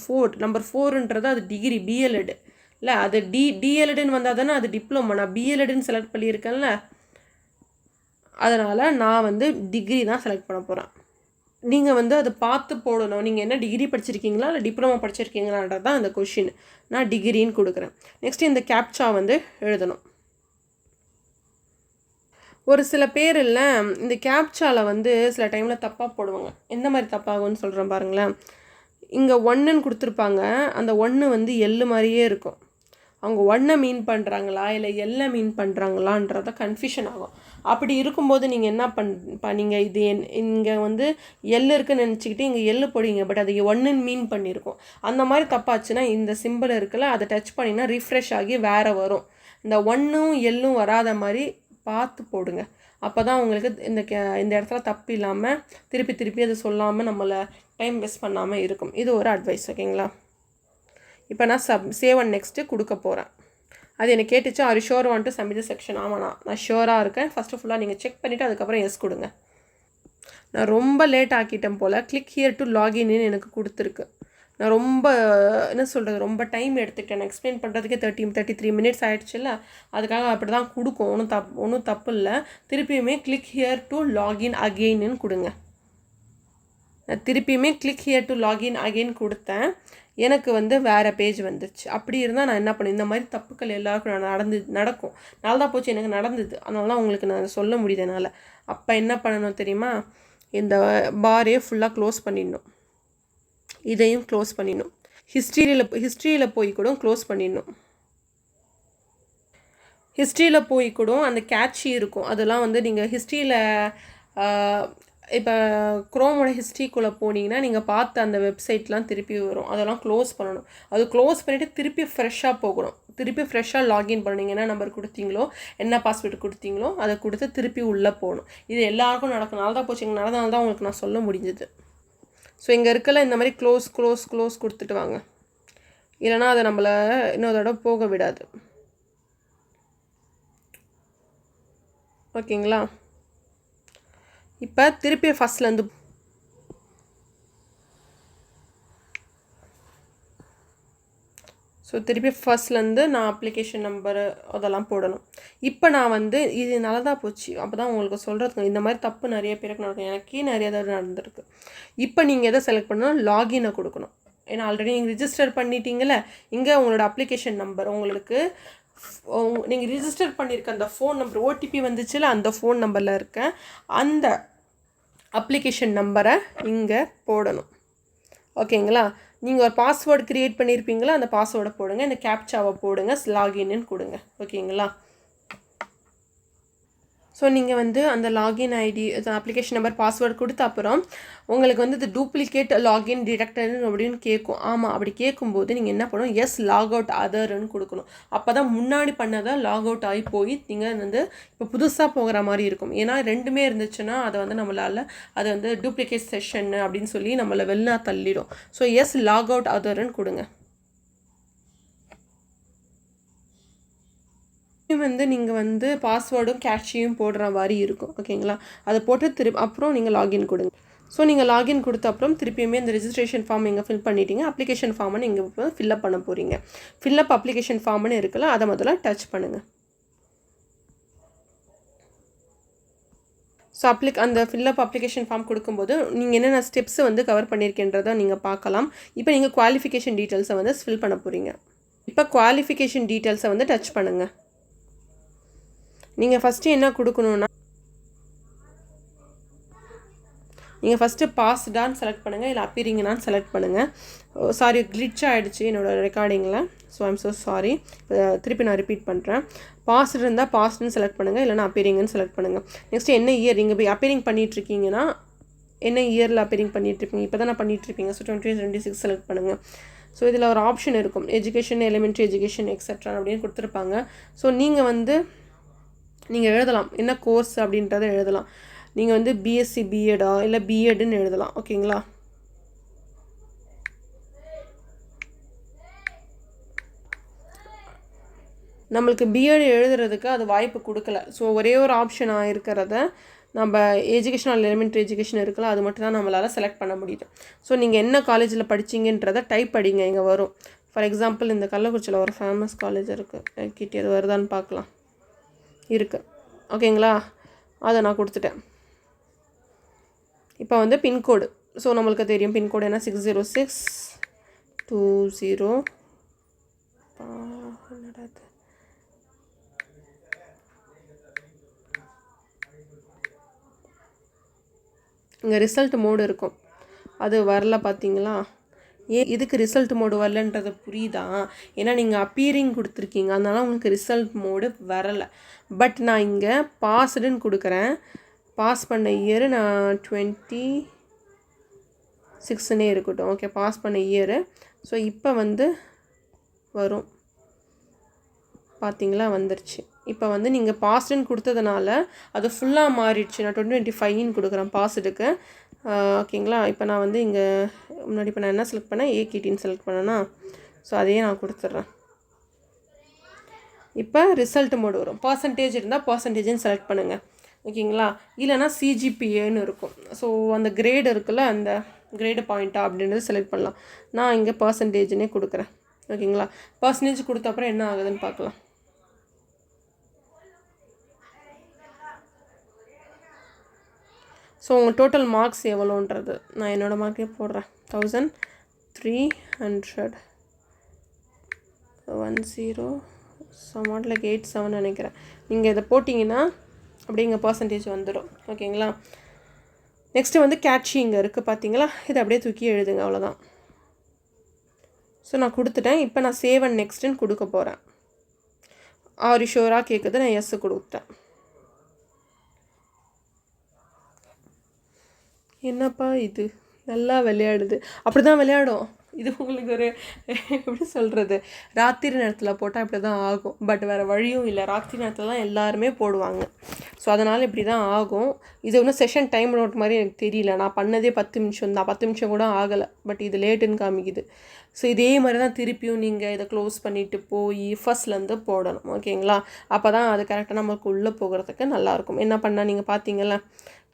Speaker 1: 4ன்றது அது டிகிரி பிஎல்எட் இல்லை, அது டிஎல்எட்னு வந்தால் தானே அது டிப்ளமோ, நான் பிஎல்எட்னு செலக்ட் பண்ணியிருக்கேன்ல, அதனால் நான் வந்து டிகிரி தான் செலக்ட் பண்ண போகிறேன். நீங்கள் வந்து அதை பார்த்து போடணும், நீங்கள் என்ன டிகிரி படிச்சிருக்கீங்களா இல்லை டிப்ளமோ படிச்சிருக்கீங்களான்றது தான் அந்த கொஷின். நான் டிகிரின்னு கொடுக்குறேன். நெக்ஸ்ட்டு இந்த கேப்சா வந்து எழுதணும். ஒரு சில பேர் இல்லை இந்த கேப்சாவில் வந்து சில டைமில் தப்பாக போடுவாங்க. எந்த மாதிரி தப்பாகும்னு சொல்கிறேன் பாருங்களேன். இங்கே 1ன்னு கொடுத்துருப்பாங்க, அந்த 1 வந்து எள்ளு மாதிரியே இருக்கும். அவங்க 1 மீன் பண்ணுறாங்களா இல்லை எல்லை மீன் பண்ணுறாங்களான்றத கன்ஃபியூஷன் ஆகும். அப்படி இருக்கும்போது நீங்கள் என்ன பண்ணீங்க, இது இங்கே வந்து எள்ளு இருக்குன்னு நினச்சிக்கிட்டு இங்கே எள்ளு போடுவீங்க, பட் அது 1ன்னு மீன் பண்ணியிருக்கோம். அந்த மாதிரி தப்பாச்சுன்னா இந்த சிம்பிள் இருக்குல்ல, அதை டச் பண்ணிங்கன்னா ரிஃப்ரெஷ் ஆகி வேறு வரும். இந்த 1ம் எள்ளும் வராத மாதிரி பார்த்து போடுங்க. அப்போ தான் உங்களுக்கு இந்த இடத்துல தப்பு இல்லாமல் திருப்பி அதை சொல்லாமல் நம்மளை டைம் வேஸ்ட் பண்ணாமல் இருக்கும். இது ஒரு அட்வைஸ். ஓகேங்களா, இப்போ நான் சேவ் அண்ட் நெக்ஸ்ட்டு கொடுக்க போகிறேன். அது எனக்கு கேட்டுச்சு, R sure want to submit the section. ஆமாண்ணா நான் ஷோராக இருக்கேன். ஃபஸ்ட்டு ஃபுல்லாக நீங்கள் செக் பண்ணிவிட்டு அதுக்கப்புறம் எஸ் கொடுங்க. நான் ரொம்ப லேட் ஆக்கிட்டேன் போல். கிளிக் ஹியர் டு லாகின்னு எனக்கு கொடுத்துருக்கு. நான் ரொம்ப என்ன சொல்கிறது, ரொம்ப டைம் எடுத்துக்கிட்டேன். நான் எக்ஸ்பிளைன் பண்ணுறதுக்கே 33 மினிட்ஸ் ஆகிடுச்சுல்ல, அதுக்காக அப்படி தான் கொடுக்கும். ஒன்றும் தப்பு இல்லை. திருப்பியுமே கிளிக் ஹியர் டு லாகின் அகெயின்னு கொடுங்க. நான் திருப்பியுமே click here to login again கொடுத்தேன். எனக்கு வந்து வேறு பேஜ் வந்துச்சு. அப்படி இருந்தால் நான் என்ன பண்ணேன், இந்த மாதிரி தப்புக்கள் எல்லாருக்கும் நடக்கும். நல்லா போச்சு, எனக்கு நடந்தது, அதனால தான் உங்களுக்கு நான் சொல்ல முடியுது என்னால். அப்போ என்ன பண்ணணும் தெரியுமா, இந்த பாரே ஃபுல்லாக க்ளோஸ் பண்ணிடணும், இதையும் க்ளோஸ் பண்ணிடணும். ஹிஸ்ட்ரியில் போய் கூட க்ளோஸ் பண்ணிடணும். ஹிஸ்ட்ரியில் போய் கூட அந்த கேட்சி இருக்கும், அதெல்லாம் வந்து நீங்கள் ஹிஸ்ட்ரியில் இப்போ குரோமோட ஹிஸ்ட்ரிக்குள்ளே போனீங்கன்னா நீங்கள் பார்த்த அந்த வெப்சைட்லாம் திருப்பி வரும், அதெல்லாம் க்ளோஸ் பண்ணணும். அது க்ளோஸ் பண்ணிவிட்டு திருப்பி ஃப்ரெஷ்ஷாக போகணும். திருப்பி ஃப்ரெஷ்ஷாக லாகின் பண்ணீங்க, என்ன நம்பர் கொடுத்தீங்களோ என்ன பாஸ்வேர்டு கொடுத்தீங்களோ அதை கொடுத்து திருப்பி உள்ளே போகணும். இது எல்லாருக்கும் நடக்கனால தான் போச்சு, இங்கே நடந்தனால தான் உங்களுக்கு நான் சொல்ல முடிஞ்சது. ஸோ இங்கே இருக்கல இந்த மாதிரி க்ளோஸ் கொடுத்துட்டு வாங்க, இல்லைனா அதை நம்மளை இன்னொரு தடவை போக விடாது. ஓகேங்களா, இப்போ திருப்பி ஃபஸ்ட்லேருந்து ஸோ திருப்பி ஃபர்ஸ்ட்லேருந்து நான் அப்ளிகேஷன் நம்பரு அதெல்லாம் போடணும். இப்போ நான் வந்து இது நல்லதாக போச்சு. அப்போ தான் உங்களுக்கு சொல்கிறதுக்கு இந்த மாதிரி தப்பு நிறைய பேருக்கு நடக்கும். எனக்கே நிறைய தடவை நடந்திருக்கு. இப்போ நீங்கள் எதை செலக்ட் பண்ணணும், லாகினை கொடுக்கணும். ஏன்னா ஆல்ரெடி நீங்கள் ரிஜிஸ்டர் பண்ணிட்டீங்களே, இங்கே உங்களோட அப்ளிகேஷன் நம்பர் உங்களுக்கு நீங்கள் ரிஜிஸ்டர் பண்ணியிருக்க அந்த ஃபோன் நம்பர் ஓடிபி வந்துச்சுல, அந்த ஃபோன் நம்பரில் இருக்க அந்த அப்ளிகேஷன் நம்பரை இங்கே போடணும். ஓகேங்களா? நீங்கள் ஒரு பாஸ்வேர்டு க்ரியேட் பண்ணியிருப்பீங்களா, அந்த பாஸ்வேர்டை போடுங்க. இந்த கேப்சாவை போடுங்க, லாகின்னு கொடுங்க. ஓகேங்களா? ஸோ நீங்கள் வந்து அந்த login ID application number password கொடுத்த அப்புறம் உங்களுக்கு வந்து இது டூப்ளிகேட் லாகின் டிடெக்டர்னு அப்படின்னு கேட்கும். ஆமாம், அப்படி கேட்கும்போது நீங்கள் என்ன பண்ணணும், எஸ் லாக் அவுட் அதர்ன்னு கொடுக்கணும். அப்போ தான் முன்னாடி பண்ணதை லாக் அவுட் ஆகி போய் நீங்கள் வந்து இப்போ புதுசாக போகிற மாதிரி இருக்கும். ஏன்னா ரெண்டுமே இருந்துச்சுன்னா அதை வந்து நம்மளால் அது வந்து டூப்ளிகேட் செஷன் அப்படின்னு சொல்லி நம்மளை வெளில தள்ளிடும். ஸோ எஸ் லாக் அவுட் அதர்ன்னு கொடுங்க. வந்து நீங்கள் வந்து பாஸ்வேர்டும் கேட்சியும் போடுற மாதிரி இருக்கும். ஓகேங்களா? அதை போட்டு அப்புறம் நீங்கள் லாகின் கொடுங்க. ஸோ நீங்கள் லாகின் கொடுத்த அப்புறம் திருப்பியுமே இந்த ரெஜிஸ்ட்ரேஷன் ஃபார்ம் நீங்கள் ஃபில் பண்ணிட்டீங்க. அப்ளிகேஷன் ஃபார்மை நீங்கள் இப்போ ஃபில்அப் பண்ண போகிறீங்க. ஃபில்அப் அப்ளிகேஷன் ஃபார்ம்னு இருக்குல்ல, அதை முதல்ல டச் பண்ணுங்கள். ஸோ அந்த ஃபில்அப் அப்ளிகேஷன் ஃபார்ம் கொடுக்கும்போது நீங்கள் என்னென்ன ஸ்டெப்ஸை வந்து கவர் பண்ணியிருக்கின்றதை நீங்கள் பார்க்கலாம். இப்போ நீங்கள் குவாலிஃபிகேஷன் டீட்டெயில்ஸை வந்து ஃபில் பண்ண போகிறீங்க. இப்போ குவாலிஃபிகேஷன் டீட்டெயில்ஸை வந்து டச் பண்ணுங்கள். நீங்கள் ஃபஸ்ட்டு என்ன கொடுக்கணுன்னா, நீங்கள் ஃபஸ்ட்டு பாஸ்டான்னு செலக்ட் பண்ணுங்கள், இல்லை அப்பீரிங்கனான்னு செலக்ட் பண்ணுங்கள். சாரி, கிளிச் ஆகிடுச்சு என்னோடய ரெக்கார்டிங்கில். So I'm so sorry. திருப்பி நான் ரிப்பீட் பண்ணுறேன். பாஸ்ட் இருந்தால் பாஸ்ட்னு செலக்ட் பண்ணுங்கள், இல்லைனா அப்பீரிங்கன்னு செலக்ட் பண்ணுங்கள். நெக்ஸ்ட்டு என்ன இயர் நீங்கள் போய் அப்பீரிங் பண்ணிகிட்ருக்கீங்கன்னா என்ன இயரில் அப்பீரிங் பண்ணிகிட்ருப்பீங்க, இப்போ தான் நான் பண்ணிகிட்ருப்பீங்க. ஸோ 2026 செலக்ட் பண்ணுங்கள். ஸோ இதில் ஒரு ஆப்ஷன் இருக்கும், எஜுகேஷன், எலிமெண்ட்ரி எஜுகேஷன் எக்ஸெட்ரா அப்படின்னு கொடுத்துருப்பாங்க. ஸோ நீங்கள் வந்து நீங்கள் எழுதலாம் என்ன கோர்ஸ் அப்படின்றத எழுதலாம். நீங்கள் வந்து பிஎஸ்சி பிஎடா இல்லை பிஎட்னு எழுதலாம். ஓகேங்களா? நம்மளுக்கு பிஎட் எழுதுறதுக்கு அது வாய்ப்பு கொடுக்கல. ஸோ ஒரே ஒரு ஆப்ஷனாக இருக்கிறத நம்ம எஜுகேஷனல் எலிமெண்ட்ரி எஜுகேஷன் இருக்குல்ல, அது மட்டும் தான் நம்மளால் செலக்ட் பண்ண முடியுது. ஸோ நீங்கள் என்ன காலேஜில் படிச்சிங்கன்றதை டைப் படிங்க, இங்கே வரும். ஃபார் எக்ஸாம்பிள் இந்த கள்ளக்குறிச்சியில் ஒரு ஃபேமஸ் காலேஜ் இருக்குது, கிட்டே அது வருதான்னு பார்க்கலாம். இருக்குது. ஓகேங்களா? அதை நான் கொடுத்துட்டேன். இப்போ வந்து பின்கோடு, ஸோ நம்மளுக்கு தெரியும் பின்கோடு என்ன, 60620. இங்கே ரிசல்ட் மோடு இருக்கும், அது வரல பார்த்தீங்களா? இதுக்கு ரிசல்ட் மோடு வரலன்றது புரியுதா? ஏன்னா நீங்கள் அப்பீரிங் கொடுத்துருக்கீங்க, அதனால உங்களுக்கு ரிசல்ட் மோடு வரலை. பட் நான் இங்கே பாஸ்டுன்னு கொடுக்குறேன். பாஸ் பண்ண இயரு நான் 26னே இருக்கட்டும். ஓகே, பாஸ் பண்ண இயரு. ஸோ இப்போ வந்து வரும் பார்த்தீங்களா, வந்துருச்சு. இப்போ வந்து நீங்கள் பாஸ்டுன்னு கொடுத்ததுனால அது ஃபுல்லாக மாறிடுச்சு. நான் 2025ன்னு கொடுக்குறேன் பாஸ்டுக்கு. ஓகேங்களா? இப்போ நான் வந்து இங்கே முன்னாடி இப்போ நான் என்ன செலக்ட் பண்ணேன், ஏகிட்டின்னு செலக்ட் பண்ணேன்னா, ஸோ அதையே நான் கொடுத்துட்றேன். இப்போ ரிசல்ட் மோடு வரும். பர்சன்டேஜ் இருந்தால் பர்சன்டேஜ்னு செலக்ட் பண்ணுங்கள். ஓகேங்களா? இல்லைனா சிஜிபிஏன்னு இருக்கும். ஸோ அந்த கிரேடு இருக்குல்ல, அந்த கிரேடு பாயிண்ட்டா அப்படின்றது செலக்ட் பண்ணலாம். நான் இங்கே பர்சன்டேஜ்னே கொடுக்குறேன். ஓகேங்களா? பர்சன்டேஜ் கொடுத்த அப்புறம் என்ன ஆகுதுன்னு பார்க்கலாம். ஸோ உங்கள் டோட்டல் மார்க்ஸ் எவ்வளோன்றது நான் என்னோடய மார்க்கே போடுறேன். 1300 10 சமாட் லைக் 87 நினைக்கிறேன். நீங்கள் இதை போட்டிங்கன்னா அப்படிங்க பர்சன்டேஜ் வந்துடும். ஓகேங்களா? நெக்ஸ்ட்டு வந்து கேட்சி இங்கே இருக்குது பார்த்தீங்களா, இதை அப்படியே தூக்கி எழுதுங்க, அவ்வளோதான். ஸோ நான் கொடுத்துட்டேன். இப்போ நான் சேவ் அண்ட் நெக்ஸ்ட்டுன்னு கொடுக்க போகிறேன். ஆர் யூ ஷூராக கேட்குது, நான் எஸ் கொடுத்துட்டேன். என்னப்பா இது நல்லா விளையாடுது, அப்படி தான் விளையாடும். இது உங்களுக்கு ஒரு எப்படி சொல்கிறது, ராத்திரி நேரத்தில் போட்டால் இப்படி தான் ஆகும். பட் வேறு வழியும் இல்லை, ராத்திரி நேரத்தில் தான் எல்லாருமே போடுவாங்க. ஸோ அதனால் இப்படி தான் ஆகும். இது ஒன்றும் செஷன் டைம் நோட் மாதிரி எனக்கு தெரியல. நான் பண்ணதே 10 நிமிஷம் தான், 10 நிமிஷம் கூட ஆகலை. பட் இது லேட்டுன்னு காமிக்குது. ஸோ இதே மாதிரி தான் திருப்பியும் நீங்கள் இதை க்ளோஸ் பண்ணிவிட்டு போய் ஃபர்ஸ்ட்லேருந்து போடணும். ஓகேங்களா? அப்போ தான் அது கரெக்டாக நமக்கு உள்ளே போகிறதுக்கு நல்லாயிருக்கும். என்ன பண்ணால் நீங்கள் பார்த்தீங்களா,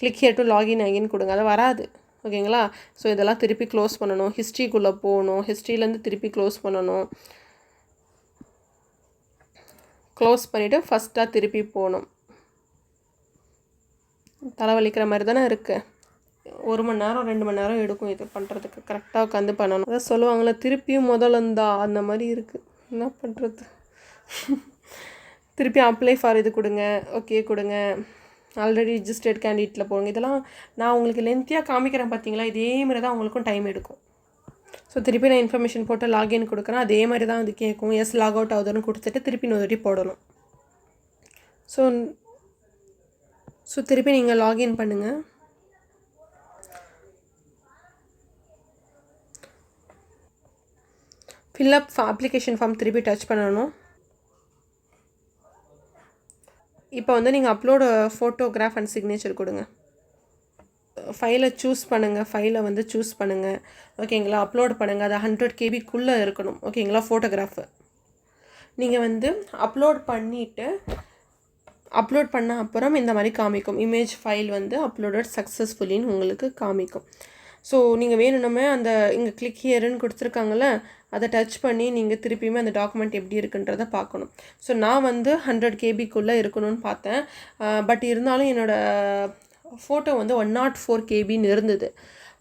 Speaker 1: click here to login again கொடுங்க, அது வராது. ஓகேங்களா? ஸோ இதெல்லாம் திருப்பி க்ளோஸ் பண்ணணும். ஹிஸ்ட்ரிக்குள்ளே போகணும், ஹிஸ்ட்ரியிலேருந்து திருப்பி க்ளோஸ் பண்ணணும். க்ளோஸ் பண்ணிவிட்டு ஃபஸ்ட்டாக திருப்பி போகணும். தலைவலிக்கிற மாதிரி தானே இருக்குது. 1 மணி நேரம் 2 மணி நேரம் எடுக்கும் இது பண்ணுறதுக்கு. கரெக்டாக உட்காந்து பண்ணணும். அதான் சொல்லுவாங்களே திருப்பியும் முதலந்தா அந்த மாதிரி இருக்குது. என்ன பண்ணுறது? திருப்பி அப்ளை ஃபார் இது கொடுங்க, ஓகே கொடுங்க, ஆல்ரெடி ரிஜிஸ்டர்ட் கேண்டிடேட்டில் போங்க. இதெல்லாம் நான் உங்களுக்கு லென்த்தியாக காமிக்கிறேன் பார்த்தீங்களா, இதே மாதிரி தான் உங்களுக்கும் டைம் எடுக்கும். ஸோ திருப்பி நான் இன்ஃபர்மேஷன் போட்டு லாகின் கொடுக்குறேன், அதே மாதிரி தான் அது கேட்கும். எஸ் லாக் அவுட் ஆகுதுன்னு கொடுத்துட்டு திருப்பி இன்னொரு போடணும். ஸோ திருப்பி நீங்கள் லாகின் பண்ணுங்கள். ஃபில்அப் அப்ளிகேஷன் ஃபார்ம் திருப்பி டச் பண்ணணும். இப்போ வந்து நீங்கள் அப்லோடு ஃபோட்டோகிராஃப் அண்ட் சிக்னேச்சர் கொடுங்க. ஃபைலை சூஸ் பண்ணுங்கள். ஃபைலை வந்து சூஸ் பண்ணுங்கள், ஓகேங்களா. அப்லோட் பண்ணுங்கள். அது 100 KBக்குள்ளே இருக்கணும், ஓகேங்களா. ஃபோட்டோகிராஃபு நீங்கள் வந்து அப்லோட் பண்ணிவிட்டு அப்லோட் பண்ண அப்புறம் இந்த மாதிரி காமிக்கும். இமேஜ் ஃபைல் வந்து அப்லோடட் சக்ஸஸ்ஃபுல்லின்னு உங்களுக்கு காமிக்கும். ஸோ நீங்கள் வேணும்னமே அந்த இங்கே கிளிக் ஹியர்ன்னு கொடுத்துருக்காங்கல்ல, அதை டச் பண்ணி நீங்கள் திருப்பியுமே அந்த டாக்குமெண்ட் எப்படி இருக்குன்றதை பார்க்கணும். ஸோ நான் வந்து 100 KBக்குள்ளே இருக்கணும்னு பார்த்தேன். பட் இருந்தாலும் என்னோடய ஃபோட்டோ வந்து 104 KBன்னு இருந்தது.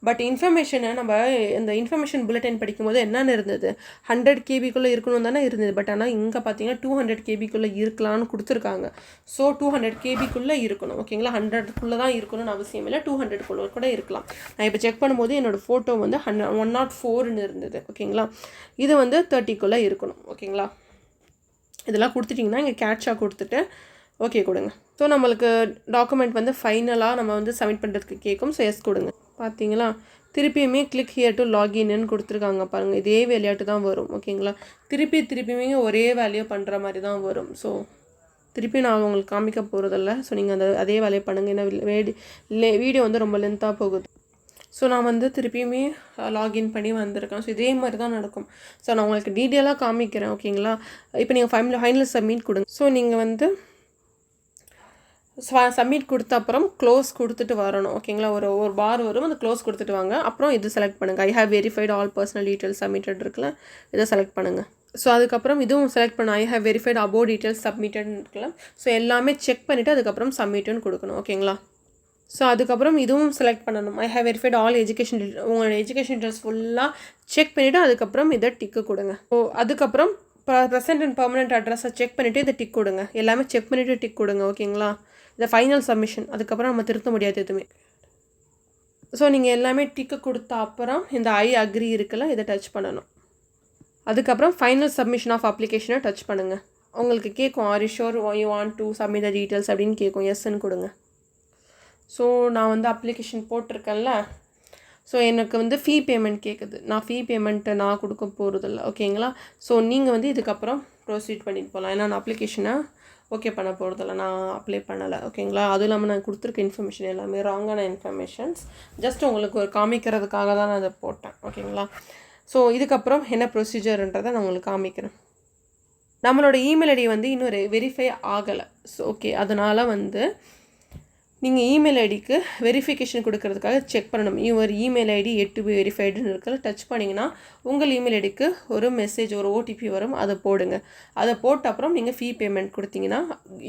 Speaker 1: பட் இன்ஃபர்மேஷனை நம்ம இந்த இன்ஃபர்மேஷன் புல்லட்டின் படிக்கும்போது என்னென்னு இருந்தது, 100 KBக்குள்ளே இருக்கணும் தானே இருந்தது. பட் ஆனால் இங்கே பார்த்தீங்கன்னா 200 KBக்குள்ளே இருக்கலாம்னு கொடுத்துருக்காங்க. ஸோ 200 KBக்குள்ளே இருக்கணும், ஓகேங்களா. 100க்குள்ளே தான் இருக்கணும்னு அவசியம் இல்லை, 200க்குள்ளே கூட இருக்கலாம். நான் இப்போ செக் பண்ணும்போது என்னோடய ஃபோட்டோ வந்து 104ன்னு இருந்தது, ஓகேங்களா. இது வந்து 30க்குள்ளே இருக்கணும், ஓகேங்களா. இதெல்லாம் கொடுத்துட்டிங்கன்னா இங்கே கேட்சா கொடுத்துட்டு ஓகே கொடுங்க. ஸோ நம்மளுக்கு டாக்குமெண்ட் வந்து ஃபைனலாக நம்ம வந்து சப்மிட் பண்ணுறதுக்கு கேட்கும். ஸோ எஸ் கொடுங்க. பார்த்தீங்களா, திருப்பியுமே கிளிக் ஹியர் டு லாகின்னு கொடுத்துருக்காங்க பாருங்கள். இதே விளையாட்டு தான் வரும், ஓகேங்களா. திருப்பியுமே ஒரே வேலையை பண்ணுற மாதிரி தான் வரும். ஸோ திருப்பி நான் உங்களுக்கு காமிக்க போகிறதில்ல. ஸோ நீங்கள் அதே வேலையை பண்ணுங்கள். ஏன்னா வீடியோ வந்து ரொம்ப லென்த்தாக போகுது. ஸோ நான் வந்து திருப்பியுமே லாகின் பண்ணி வந்திருக்கேன். ஸோ இதே மாதிரி தான் நடக்கும். ஸோ நான் உங்களுக்கு டீட்டெயிலாக காமிக்கிறேன், ஓகேங்களா. இப்போ நீங்கள் ஃபைனல் சப்மிட் கொடுங்க. ஸோ நீங்கள் வந்து சப்மிட் கொடுத்த அப்புறம் க்ளோஸ் கொடுத்துட்டு வரணும், ஓகேங்களா. ஒரு பார் வரும், அந்த க்ளோஸ் கொடுத்துட்டு வாங்க. அப்புறம் இது செலக்ட் பண்ணுங்கள். I have verified all personal details submitted இருக்குல்ல, இதை செலக்ட் பண்ணுங்கள். ஸோ அதுக்கப்புறம் இதுவும் செலக்ட் பண்ண I have verified above details submitted இருக்குல்ல. ஸோ எல்லாமே செக் பண்ணிவிட்டு அதுக்கப்புறம் சப்மிட்டுன்னு கொடுக்கணும், ஓகேங்களா. ஸோ அதுக்கப்புறம் இதுவும் செலக்ட் பண்ணணும். I have verified all education உங்களோட எஜுகேஷன் டீட்டெயில்ஸ் ஃபுல்லாக செக் பண்ணிவிட்டு அதுக்கப்புறம் இதை டிக்கு கொடுங்க. ஸோ அதுக்கப்புறம் ப்ரெசென்ட் அண்ட் பர்மனெண்ட் அட்ரஸை செக் பண்ணிவிட்டு இதை டிக் கொடுங்க. எல்லாமே செக் பண்ணிவிட்டு டிக் கொடுங்க, ஓகேங்களா. இந்த ஃபைனல் சப்மிஷன், அதுக்கப்புறம் நம்ம திருத்த முடியாது எதுவுமே. ஸோ நீங்கள் எல்லாமே டிக்கு கொடுத்த அப்புறம் இந்த ஐ அக்ரி இருக்குல்ல, இதை டச் பண்ணணும். அதுக்கப்புறம் ஃபைனல் சப்மிஷன் ஆஃப் அப்ளிகேஷனை டச் பண்ணுங்கள். உங்களுக்கு கேட்கும் are you sure you want to submit the details அப்படின்னு கேட்கும். எஸ்ன்னு கொடுங்க. ஸோ நான் வந்து அப்ளிகேஷன் போட்டிருக்கேன்ல, ஸோ எனக்கு வந்து ஃபீ பேமெண்ட் கேட்குது. நான் ஃபீ பேமெண்ட்டை நான் கொடுக்க போகிறதில்ல, ஓகேங்களா. ஸோ நீங்கள் வந்து இதுக்கப்புறம் ப்ரொசீட் பண்ணிட்டு போகலாம். ஏன்னா நான் அப்ளிகேஷனை ஓகே பண்ண போகிறதில்ல, நான் அப்ளை பண்ணலை, ஓகேங்களா. அதுவும் இல்லாமல் நான் கொடுத்துருக்க இன்ஃபர்மேஷன் எல்லாமே ராங்கான இன்ஃபர்மேஷன்ஸ். ஜஸ்ட் உங்களுக்கு ஒரு காமிக்கிறதுக்காக தான் நான் அதை போட்டேன், ஓகேங்களா. ஸோ இதுக்கப்புறம் என்ன ப்ரொசீஜர்ன்றதை நான் உங்களுக்கு காமிக்கிறேன். நம்மளோட இமெயில் ஐடி வந்து இன்னும் வெரிஃபை ஆகலை. ஸோ ஓகே, அதனால் வந்து நீங்கள் இமெயில் ஐடிக்கு வெரிஃபிகேஷன் கொடுக்கறதுக்காக செக் பண்ணணும். Your email ID had to be வெரிஃபைடுன்னு இருக்கிற டச் பண்ணிங்கன்னா உங்கள் இமெயில் ஐடிக்கு ஒரு மெசேஜ், ஒரு OTP வரும். அதை போடுங்க. அதை போட்ட அப்புறம் நீங்கள் ஃபீ பேமெண்ட் கொடுத்தீங்கன்னா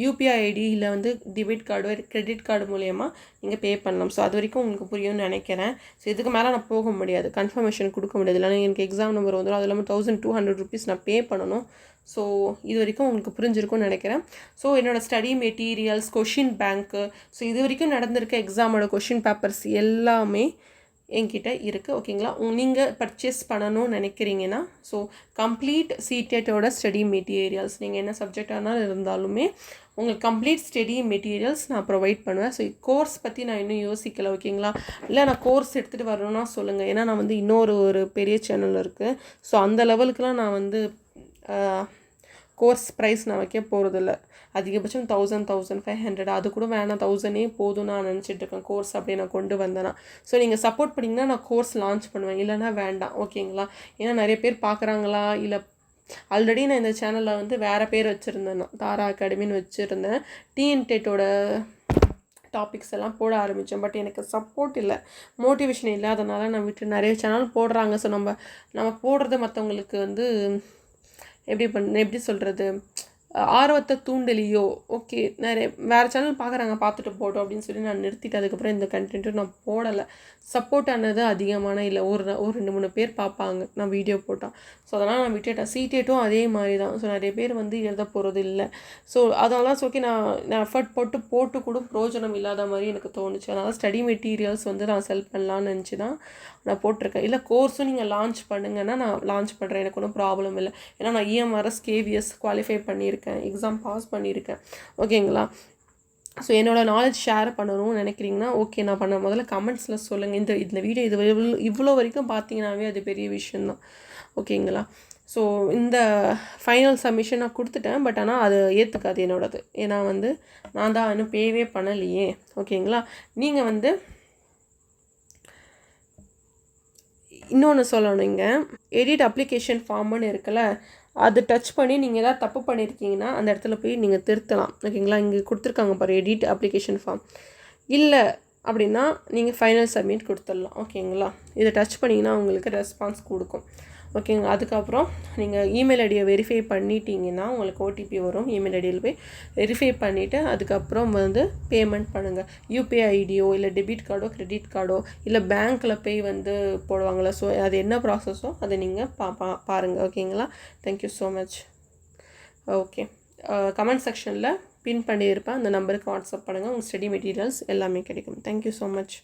Speaker 1: UPI ஐடி இல்லை வந்து டெபிட் கார்டு கிரெடிட் கார்டு மூலயமா நீங்கள் பே பண்ணலாம். ஸோ அது வரைக்கும் உங்களுக்கு புரியும்னு நினைக்கிறேன். ஸோ இதுக்கு மேலே நான் போக முடியாது, கன்ஃபர்மேஷன் கொடுக்க முடியாது. இல்லைனா எனக்கு எக்ஸாம் நம்பர் வந்துடும், அது இல்லாமல் 1200 rupees நான் பே பண்ணணும். ஸோ இது வரைக்கும் உங்களுக்கு புரிஞ்சிருக்கும்னு நினைக்கிறேன். ஸோ என்னோடய ஸ்டடி மெட்டீரியல்ஸ், கொஷின் பேங்க்கு, ஸோ இது வரைக்கும் நடந்திருக்க எக்ஸாமோட கொஷின் பேப்பர்ஸ் எல்லாமே என்கிட்ட இருக்குது, ஓகேங்களா. நீங்கள் பர்ச்சேஸ் பண்ணணும்னு நினைக்கிறீங்கன்னா ஸோ கம்ப்ளீட் சிடெட்டோட ஸ்டடி மெட்டீரியல்ஸ், நீங்கள் என்ன சப்ஜெக்டானாலும் இருந்தாலுமே உங்களுக்கு கம்ப்ளீட் ஸ்டடி மெட்டீரியல்ஸ் நான் ப்ரொவைட் பண்ணுவேன். ஸோ கோர்ஸ் பற்றி நான் இன்னும் யோசிக்கலை, ஓகேங்களா. இல்லை நான் கோர்ஸ் எடுத்துகிட்டு வரணும்னா சொல்லுங்கள். ஏன்னா நான் வந்து ஒரு பெரிய சேனல் இருக்குது. ஸோ அந்த லெவலுக்குலாம் நான் வந்து கோர்ஸ் ப்ரைஸ் நான் வைக்க போகிறதில்ல. அதிகபட்சம் 1500 அது கூட வேணாம், 1000 போதும் நான் நினச்சிட்ருக்கேன் கோர்ஸ் அப்படி நான் கொண்டு வந்தேன்னா. ஸோ நீங்கள் சப்போர்ட் பண்ணிங்கன்னா நான் கோர்ஸ் லான்ச் பண்ணுவேன், இல்லைனா வேண்டாம், ஓகேங்களா. ஏன்னா நிறைய பேர் பார்க்குறாங்களா, இல்லை ஆல்ரெடி நான் இந்த சேனலில் வந்து வேறு பேர் வச்சுருந்தேன், தாரா அகாடமின்னு வச்சுருந்தேன். டிஎன்டெட்டோட டாபிக்ஸ் எல்லாம் போட ஆரம்பித்தேன். பட் எனக்கு சப்போர்ட் இல்லை, மோட்டிவேஷன் இல்லாதனால நான் விட்டு நிறைய சேனல் போடுறாங்க. ஸோ நம்ம போடுறது மற்றவங்களுக்கு வந்து எப்படி சொல்கிறது, ஆர்வத்தை தூண்டலையோ ஓகே நிறைய வேறு சேனல் பார்க்குறாங்க பார்த்துட்டு போட்டோம் அப்படின்னு சொல்லி நான் நிறுத்திட்டு அதுக்கப்புறம் இந்த கண்டென்ட்டும் நான் போடலை. சப்போர்ட் ஆனது அதிகமான இல்லை, ஒரு 2-3 பேர் பார்ப்பாங்க நான் வீடியோ போட்டால். ஸோ அதனால் நான் விட்டுட்டேன். சீட்டேட்டும் அதே மாதிரி தான். ஸோ நிறைய பேர் வந்து எழுத போகிறது இல்லை. ஸோ அதெல்லாம் ஓகே, நான் எஃபர்ட் போட்டு கூட பிரோஜனம் இல்லாத மாதிரி எனக்கு தோணுச்சு. அதனால் ஸ்டடி மெட்டீரியல்ஸ் வந்து நான் செல் பண்ணலான்னு நினச்சி தான் நான் போட்டிருக்கேன். இல்லை கோர்ஸும் நீங்கள் லான்ச் பண்ணுங்கன்னா நான் லான்ச் பண்ணுறேன், எனக்கு ஒன்றும் ப்ராப்ளம் இல்லை. ஏன்னா நான் EMRS KVS குவாலிஃபை பண்ணியிருக்கேன், எக்ஸாம் பாஸ் பண்ணியிருக்கேன். ஓகேங்களா? ஸோ என்னோடய நாலேஜ் ஷேர் பண்ணணும்னு நினைக்கிறீங்கன்னா ஓகே, நான் முதல்ல கமெண்ட்ஸில் சொல்லுங்கள். இந்த வீடியோ இவ்வளோ வரைக்கும் பார்த்தீங்கன்னாவே அது பெரிய விஷயந்தான். ஓகேங்களா? ஸோ இந்த ஃபைனல் சப்மிஷன் நான் கொடுத்துட்டேன். பட் ஆனால் அது ஏற்றுக்காது என்னோடது. ஏன்னா வந்து நான் தான் இன்னும் பேவே பண்ணலையே. ஓகேங்களா? நீங்கள் வந்து இன்னொன்று சொல்லணுங்க, எடிட் அப்ளிகேஷன் ஃபார்ம்னு இருக்குல்ல, அது டச் பண்ணி நீங்கள் எதாவது தப்பு பண்ணியிருக்கீங்கன்னா அந்த இடத்துல போய் நீங்கள் திருத்தலாம். ஓகேங்களா? இங்கே கொடுத்துருக்காங்க பாரு, எடிட் அப்ளிகேஷன் ஃபார்ம். இல்லை அப்படின்னா நீங்கள் ஃபைனல் சப்மிட் கொடுத்துடலாம். ஓகேங்களா? இதை டச் பண்ணிங்கன்னா உங்களுக்கு ரெஸ்பான்ஸ் கொடுக்கும். ஓகேங்க. அதுக்கப்புறம் நீங்கள் இமெயில் ஐடியை வெரிஃபை பண்ணிட்டீங்கன்னா உங்களுக்கு OTP வரும். இமெயில் ஐடியில் போய் வெரிஃபை பண்ணிவிட்டு அதுக்கப்புறம் வந்து பேமெண்ட் பண்ணுங்கள். UPI ஐடியோ இல்லை டெபிட் கார்டோ கிரெடிட் கார்டோ இல்லை பேங்க்கில் போய் வந்து போடுவாங்களா. ஸோ அது என்ன ப்ராசஸோ அதை நீங்கள் பாருங்கள். ஓகேங்களா? Thank you so much. Okay, comment செக்ஷனில் பின் பண்ணியிருப்பேன், அந்த நம்பருக்கு வாட்ஸ்அப் பண்ணுங்கள். உங்கள் ஸ்டடி மெட்டீரியல்ஸ் எல்லாமே கிடைக்கும். Thank you so much.